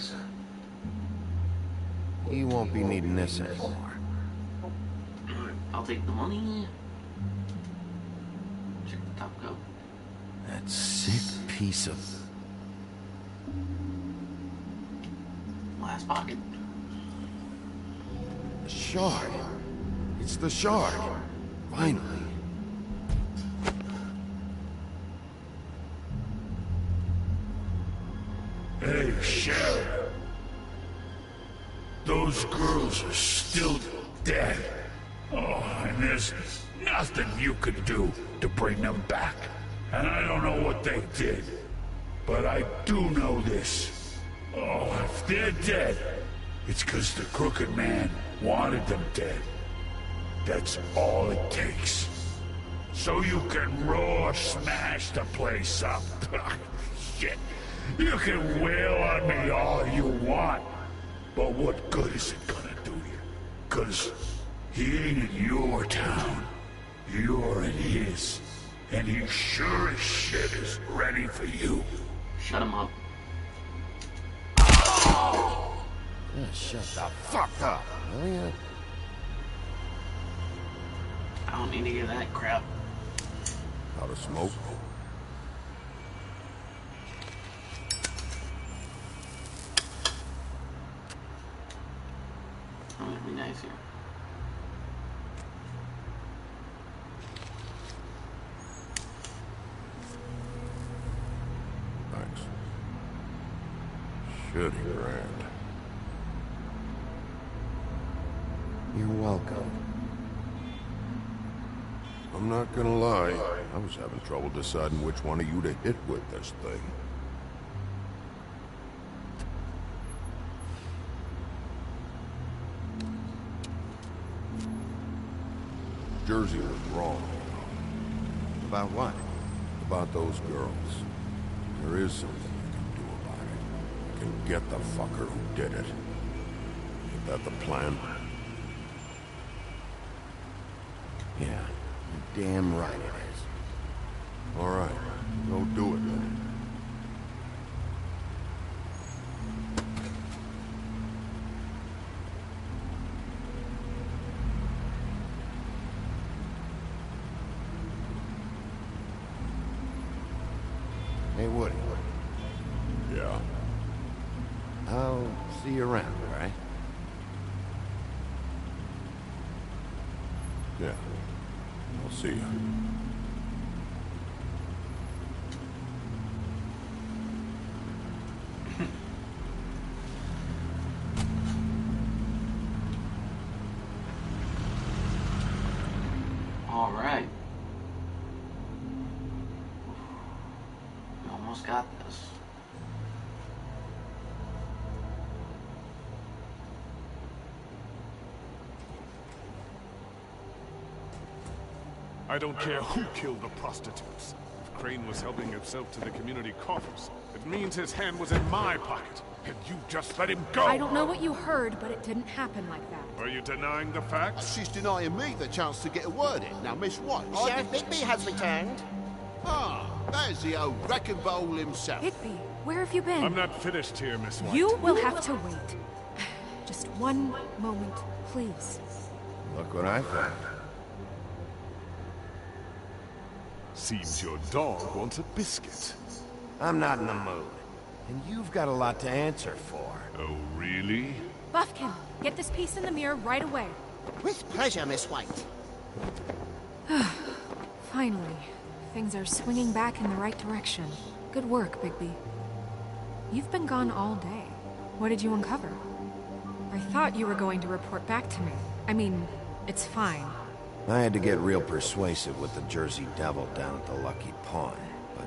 You won't be needing this anymore. I'll take the money. Check the top coat. That sick piece of... Last pocket. The shard. It's the shard. Finally. Hey, Sheriff. Those girls are still dead. Oh, and there's nothing you could do to bring them back. And I don't know what they did, but I do know this. Oh, if they're dead, it's because the Crooked Man wanted them dead. That's all it takes. So you can roar smash the place up. Shit. You can wail on me all you want. But what good is it gonna do you? 'Cause he ain't in your town. You're in his. And he sure as shit is ready for you. Shut him up. Yeah, shut the fuck up, will ya? I don't need to hear that crap. Out of smoke? I'm gonna be nice here. Thanks. Shitty grand. You're welcome. I'm not gonna lie, I was having trouble deciding which one of you to hit with this thing. Jersey was wrong. About what? About those girls. There is something you can do about it. You can get the fucker who did it. Is that the plan? Yeah, you're damn right it is. All right, go do it then. Hey, Woody. Yeah? I'll see you around, all right? Yeah. I'll see you. I don't care who killed the prostitutes. If Crane was helping himself to the community coffers, it means his hand was in my pocket, and you just let him go! I don't know what you heard, but it didn't happen like that. Are you denying the facts? She's denying me the chance to get a word in. Now, Miss White... Sheriff Bigby has returned. Ah, there's the old wrecking ball himself. Bigby, where have you been? I'm not finished here, Miss White. You will have to wait. Just one moment, please. Look what I found. Seems your dog wants a biscuit. I'm not in the mood. And you've got a lot to answer for. Oh, really? Buffkin, get this piece in the mirror right away. With pleasure, Miss White. Finally, things are swinging back in the right direction. Good work, Bigby. You've been gone all day. What did you uncover? I thought you were going to report back to me. I mean, it's fine. I had to get real persuasive with the Jersey Devil down at the Lucky Pawn, but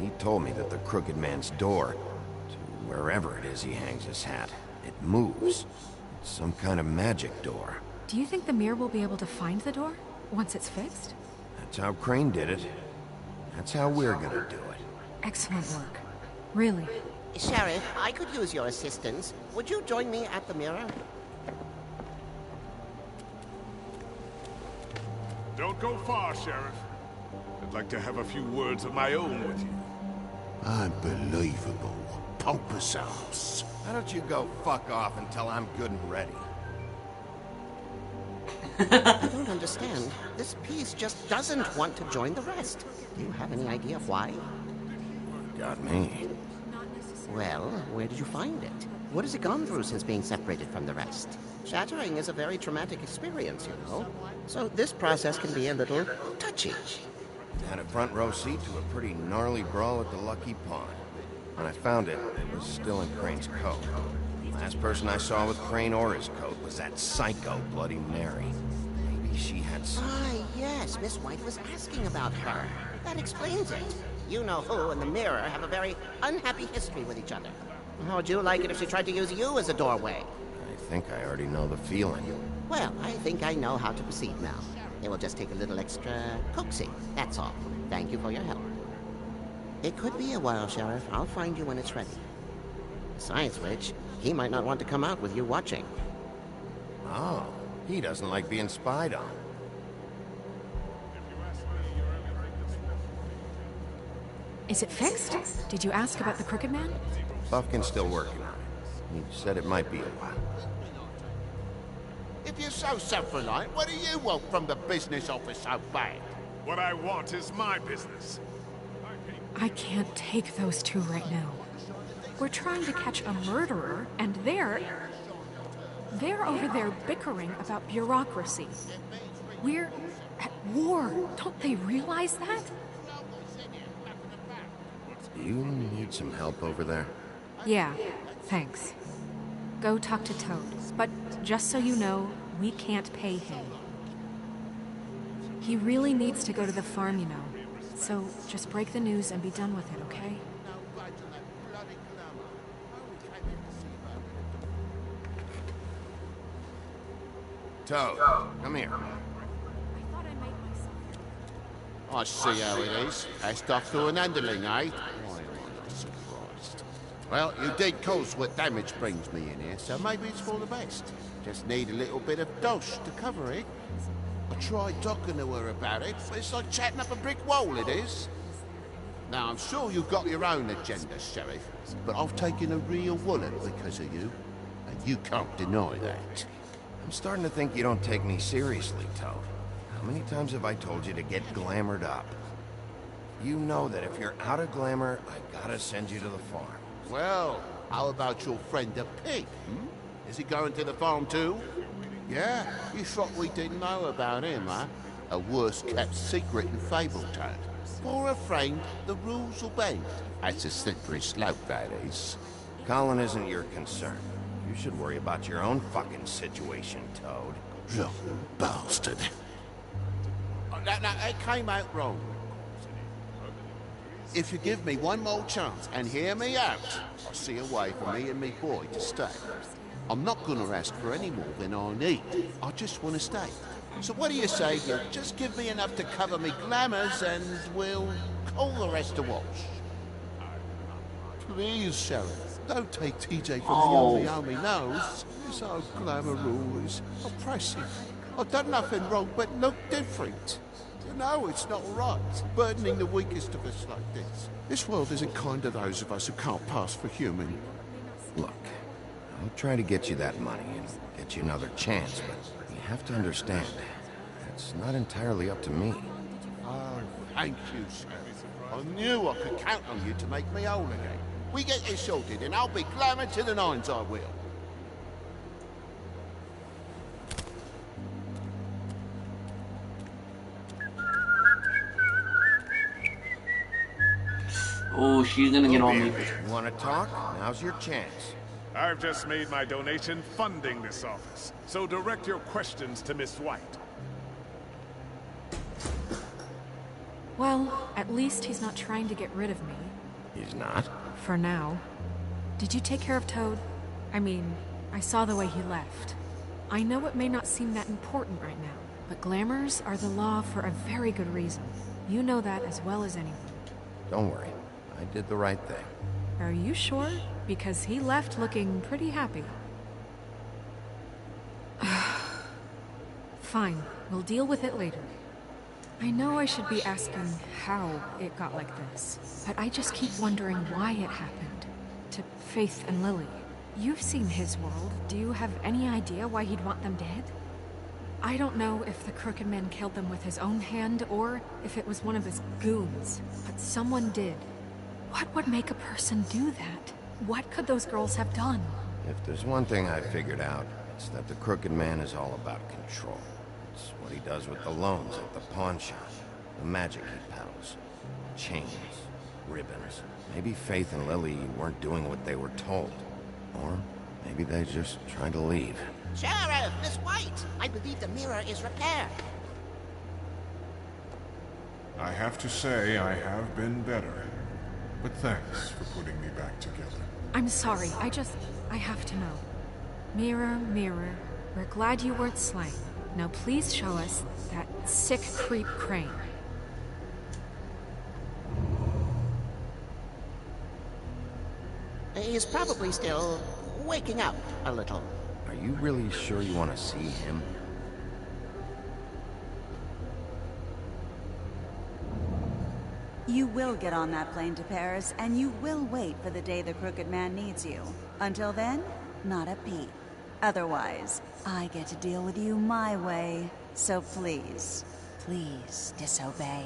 he told me that the Crooked Man's door, to wherever it is he hangs his hat, it moves. It's some kind of magic door. Do you think the mirror will be able to find the door once it's fixed? That's how Crane did it. That's how we're gonna do it. Excellent work. Really. Sheriff, I could use your assistance. Would you join me at the mirror? Don't go far, Sheriff. I'd like to have a few words of my own with you. Unbelievable. Pompous ass. Why don't you go fuck off until I'm good and ready? I don't understand. This piece just doesn't want to join the rest. Do you have any idea why? Got me. Well, where did you find it? What has it gone through since being separated from the rest? Shattering is a very traumatic experience, you know. So this process can be a little touchy. Had a front row seat to a pretty gnarly brawl at the Lucky Pawn. When I found it, it was still in Crane's coat. Last person I saw with Crane or his coat was that psycho Bloody Mary. Maybe she had some... Ah, yes, Miss White was asking about her. That explains it. You know who and the mirror have a very unhappy history with each other. How would you like it if she tried to use you as a doorway? I think I already know the feeling. Well, I think I know how to proceed now. It will just take a little extra coaxing, that's all. Thank you for your help. It could be a while, Sheriff. I'll find you when it's ready. Besides which, he might not want to come out with you watching. Oh, he doesn't like being spied on. Is it fixed? Did you ask about the Crooked Man? Buffkin's still working on it. He said it might be a while. If you're so self-reliant, what do you want from the business office so bad? What I want is my business. I can't take those two right now. We're trying to catch a murderer, and they're over there bickering about bureaucracy. We're at war. Don't they realize that? Do you need some help over there? Yeah, thanks. Go talk to Toad. But just so you know, we can't pay him. He really needs to go to the farm, you know. So just break the news and be done with it, okay? Toad, come here. I see how it is. Passed off through an underling, eh? Why am I not surprised? Well, you did cause what damage brings me in here, so maybe it's for the best. Just need a little bit of dosh to cover it. I tried talking to her about it, but it's like chatting up a brick wall, it is. Now, I'm sure you've got your own agenda, Sheriff, but I've taken a real wallet because of you, and you can't deny that. I'm starting to think you don't take me seriously, Toad. How many times have I told you to get glamored up? You know that if you're out of glamour, I gotta send you to the farm. Well, how about your friend the pig, Is he going to the farm too? Yeah? You thought we didn't know about him, huh? A worse-kept secret in Fabletown. For a friend, the rules will bend. That's a slippery slope, that is. Colin isn't your concern. You should worry about your own fucking situation, Toad. Rotten bastard. No, it came out wrong. If you give me one more chance and hear me out, I'll see a way for me and me boy to stay. I'm not gonna ask for any more than I need. I just want to stay. So what do you say you just give me enough to cover me glamours and we'll call the rest a wash? Please, Sheriff, don't take TJ from the only army knows. This old glamour rule is oppressive. I've done nothing wrong but look different. You know, it's not right, burdening the weakest of us like this. This world isn't kind to those of us who can't pass for human. Look, I'll try to get you that money and get you another chance, but you have to understand, it's not entirely up to me. Oh, thank you, Sheriff. I knew I could count on you to make me whole again. We get this sorted and I'll be glamour to the nines, I will. Oh, she's gonna get on me. You want to talk? Now's your chance. I've just made my donation funding this office, so direct your questions to Miss White. Well, at least he's not trying to get rid of me. He's not? For now. Did you take care of Toad? I mean, I saw the way he left. I know it may not seem that important right now, but glamours are the law for a very good reason. You know that as well as anyone. Don't worry. I did the right thing. Are you sure? Because he left looking pretty happy. Fine, we'll deal with it later. I know I should be asking how it got like this, but I just keep wondering why it happened. To Faith and Lily. You've seen his world. Do you have any idea why he'd want them dead? I don't know if the Crooked Man killed them with his own hand or if it was one of his goons, but someone did. What would make a person do that? What could those girls have done? If there's one thing I figured out, it's that the Crooked Man is all about control. It's what he does with the loans at the pawn shop, the magic he peddles, chains, ribbons. Maybe Faith and Lily weren't doing what they were told. Or maybe they just tried to leave. Sheriff, Miss White! I believe the mirror is repaired. I have to say I have been better. But thanks for putting me back together. I'm sorry, I have to know. Mirror, mirror, we're glad you weren't slain. Now please show us that sick creep Crane. He's probably still waking up a little. Are you really sure you want to see him? You will get on that plane to Paris, and you will wait for the day the Crooked Man needs you. Until then, not a peep. Otherwise, I get to deal with you my way. So please, please disobey.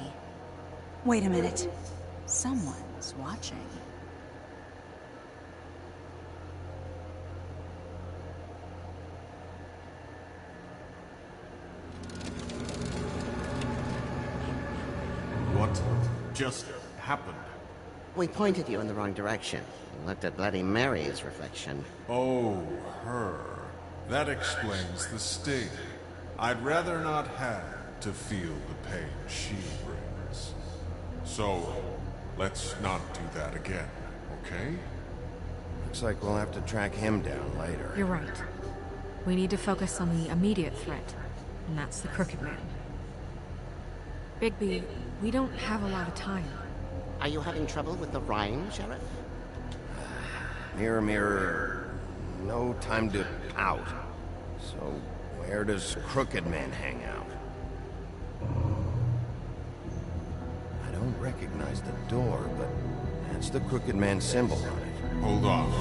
Wait a minute. Someone's watching. What just happened? We pointed you in the wrong direction. You looked at Bloody Mary's reflection. Oh, her. That explains the sting. I'd rather not have to feel the pain she brings. So, let's not do that again, okay? Looks like we'll have to track him down later. You're right. We need to focus on the immediate threat, and that's the Crooked Man. Bigby, we don't have a lot of time. Are you having trouble with the rhyme, Sheriff? Mirror, mirror, no time to pout. So, where does Crooked Man hang out? I don't recognize the door, but that's the Crooked Man symbol on it. Hold on.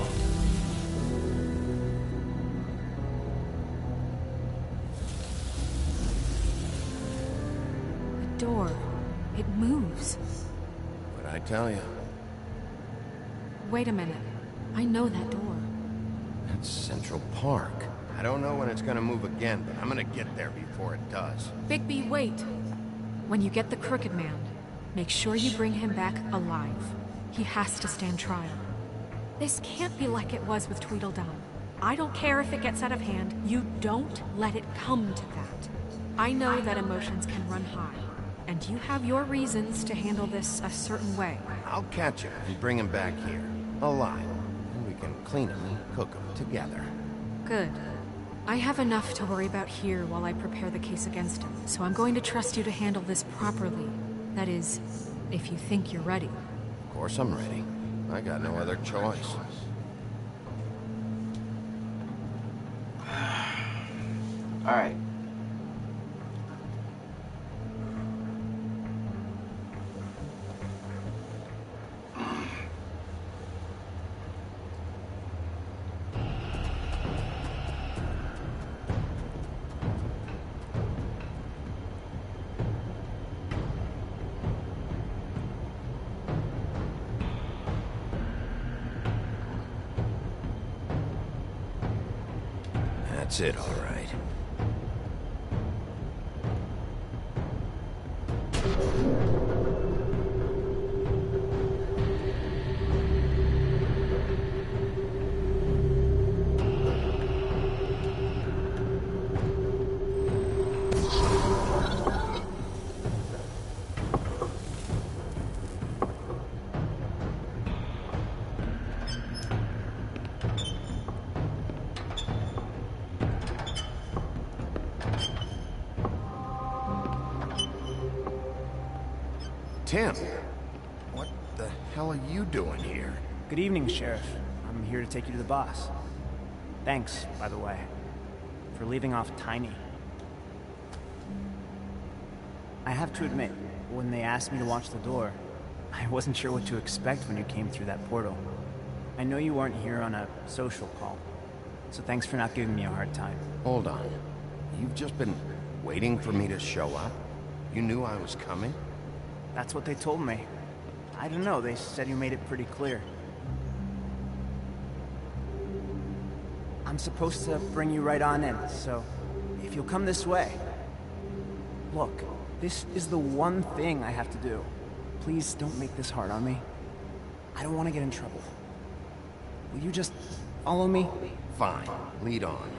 The door, it moves. What'd I tell you? Wait a minute. I know that door. That's Central Park. I don't know when it's gonna move again, but I'm gonna get there before it does. Bigby, wait. When you get the Crooked Man, make sure you bring him back alive. He has to stand trial. This can't be like it was with Tweedledum. I don't care if it gets out of hand. You don't let it come to that. I know that emotions can run high, and you have your reasons to handle this a certain way. I'll catch him and bring him back here, alive. And we can clean him and cook him together. Good. I have enough to worry about here while I prepare the case against him, so I'm going to trust you to handle this properly. That is, if you think you're ready. Of course I'm ready. I got no other choice. Alright. That's it, all right. Tim, what the hell are you doing here? Good evening, Sheriff. I'm here to take you to the boss. Thanks, by the way, for leaving off Tiny. I have to admit, when they asked me to watch the door, I wasn't sure what to expect when you came through that portal. I know you weren't here on a social call, so thanks for not giving me a hard time. Hold on. You've just been waiting for me to show up? You knew I was coming? That's what they told me. I don't know, they said you made it pretty clear. I'm supposed to bring you right on in, so if you'll come this way. Look, this is the one thing I have to do. Please don't make this hard on me. I don't want to get in trouble. Will you just follow me? Fine, lead on.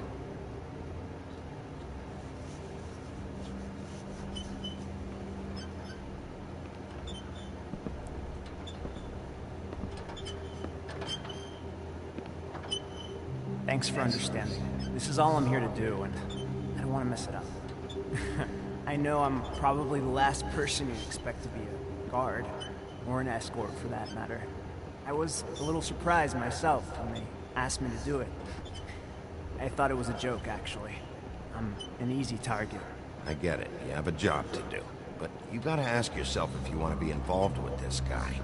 Thanks for understanding. This is all I'm here to do, and I don't want to mess it up. I know I'm probably the last person you'd expect to be a guard, or an escort for that matter. I was a little surprised myself when they asked me to do it. I thought it was a joke, actually. I'm an easy target. I get it. You have a job to do. But you gotta ask yourself if you want to be involved with this guy.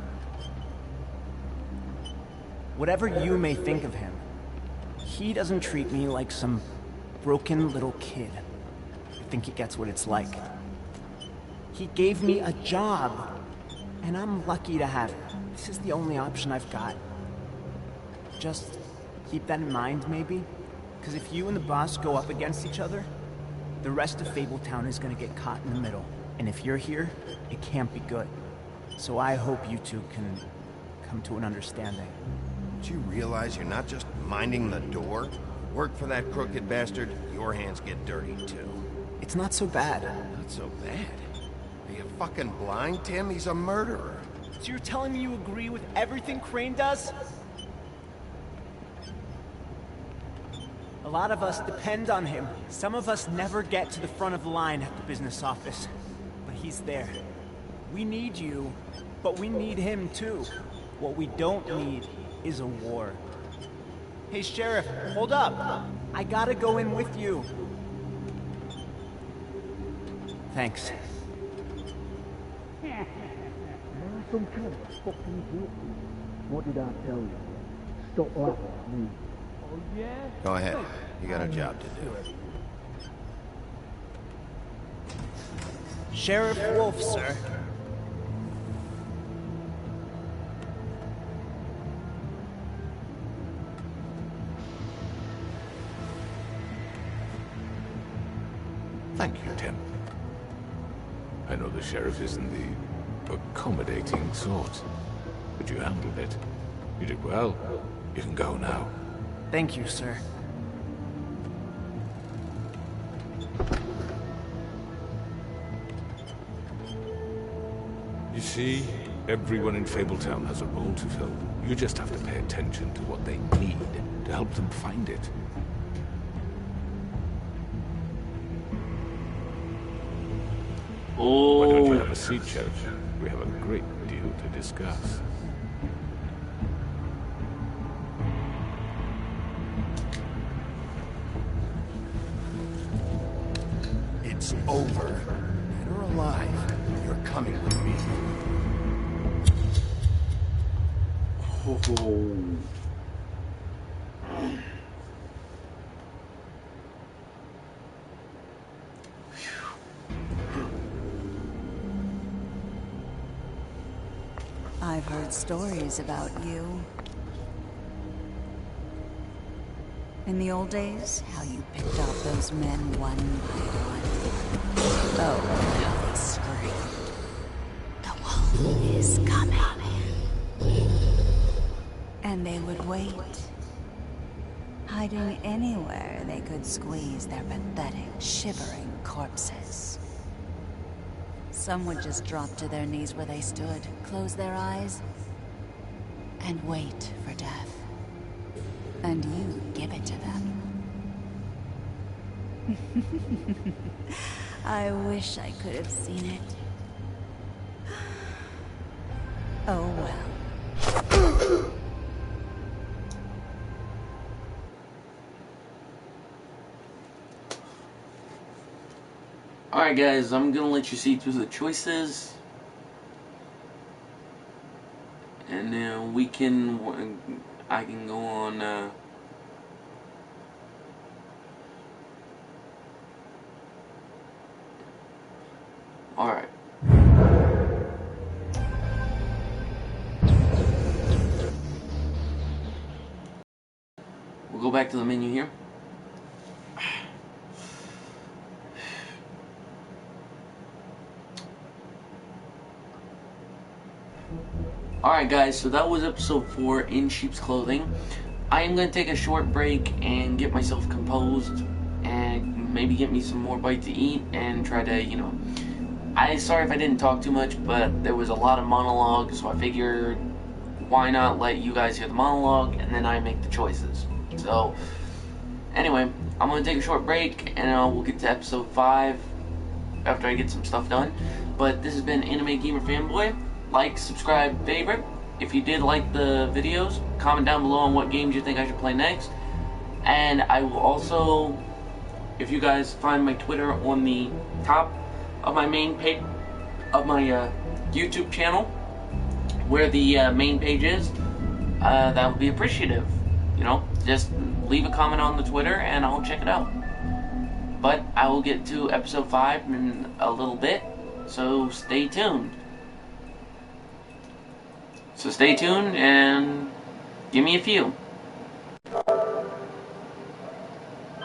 Whatever you may think of him, he doesn't treat me like some broken little kid. I think he gets what it's like. He gave me a job, and I'm lucky to have it. This is the only option I've got. Just keep that in mind, maybe? Because if you and the boss go up against each other, the rest of Fabletown is gonna get caught in the middle. And if you're here, it can't be good. So I hope you two can come to an understanding. Don't you realize you're not just minding the door? Work for that crooked bastard, your hands get dirty too. It's not so bad. Not so bad? Are you fucking blind, Tim? He's a murderer. So you're telling me you agree with everything Crane does? A lot of us depend on him. Some of us never get to the front of the line at the business office. But he's there. We need you, but we need him too. What we don't need is a war. Hey, Sheriff, hold up. I gotta go in with you. Thanks. Some kind of fucking joke. What did I tell you? Stop laughing at me. Oh, yeah? Go ahead. You got a job to do. Sheriff Wolf, sir. Thank you, Tim. I know the sheriff isn't the accommodating sort, but you handled it. You did well. You can go now. Thank you, sir. You see, everyone in Fabletown has a role to fill. You just have to pay attention to what they need to help them find it. Why don't you have a seat, Sheriff? We have a great deal to discuss. It's over. Dead or alive, you're coming with me. I've heard stories about you. In the old days, how you picked off those men one by one. Oh, how they screamed. The wolf is coming. And they would wait, hiding anywhere they could squeeze their pathetic, shivering corpses. Some would just drop to their knees where they stood, close their eyes, and wait for death. And you give it to them. I wish I could have seen it. Oh well. Alright guys, I'm gonna let you see through the choices. And then I can go on, alright. We'll go back to the menu here. Alright guys, so that was episode 4 in Sheep's Clothing. I am going to take a short break and get myself composed and maybe get me some more bite to eat and try to, you know, sorry if I didn't talk too much, but there was a lot of monologue, so I figured why not let you guys hear the monologue and then I make the choices. So anyway, I'm going to take a short break and we'll get to episode 5 after I get some stuff done. But this has been Anime Gamer Fanboy. Like, subscribe, favorite. If you did like the videos, comment down below on what games you think I should play next. And I will also, if you guys find my Twitter on the top of my main page, of my YouTube channel, where the main page is, that would be appreciative. You know, just leave a comment on the Twitter and I'll check it out. But I will get to episode 5 in a little bit, so stay tuned. So stay tuned and give me a few.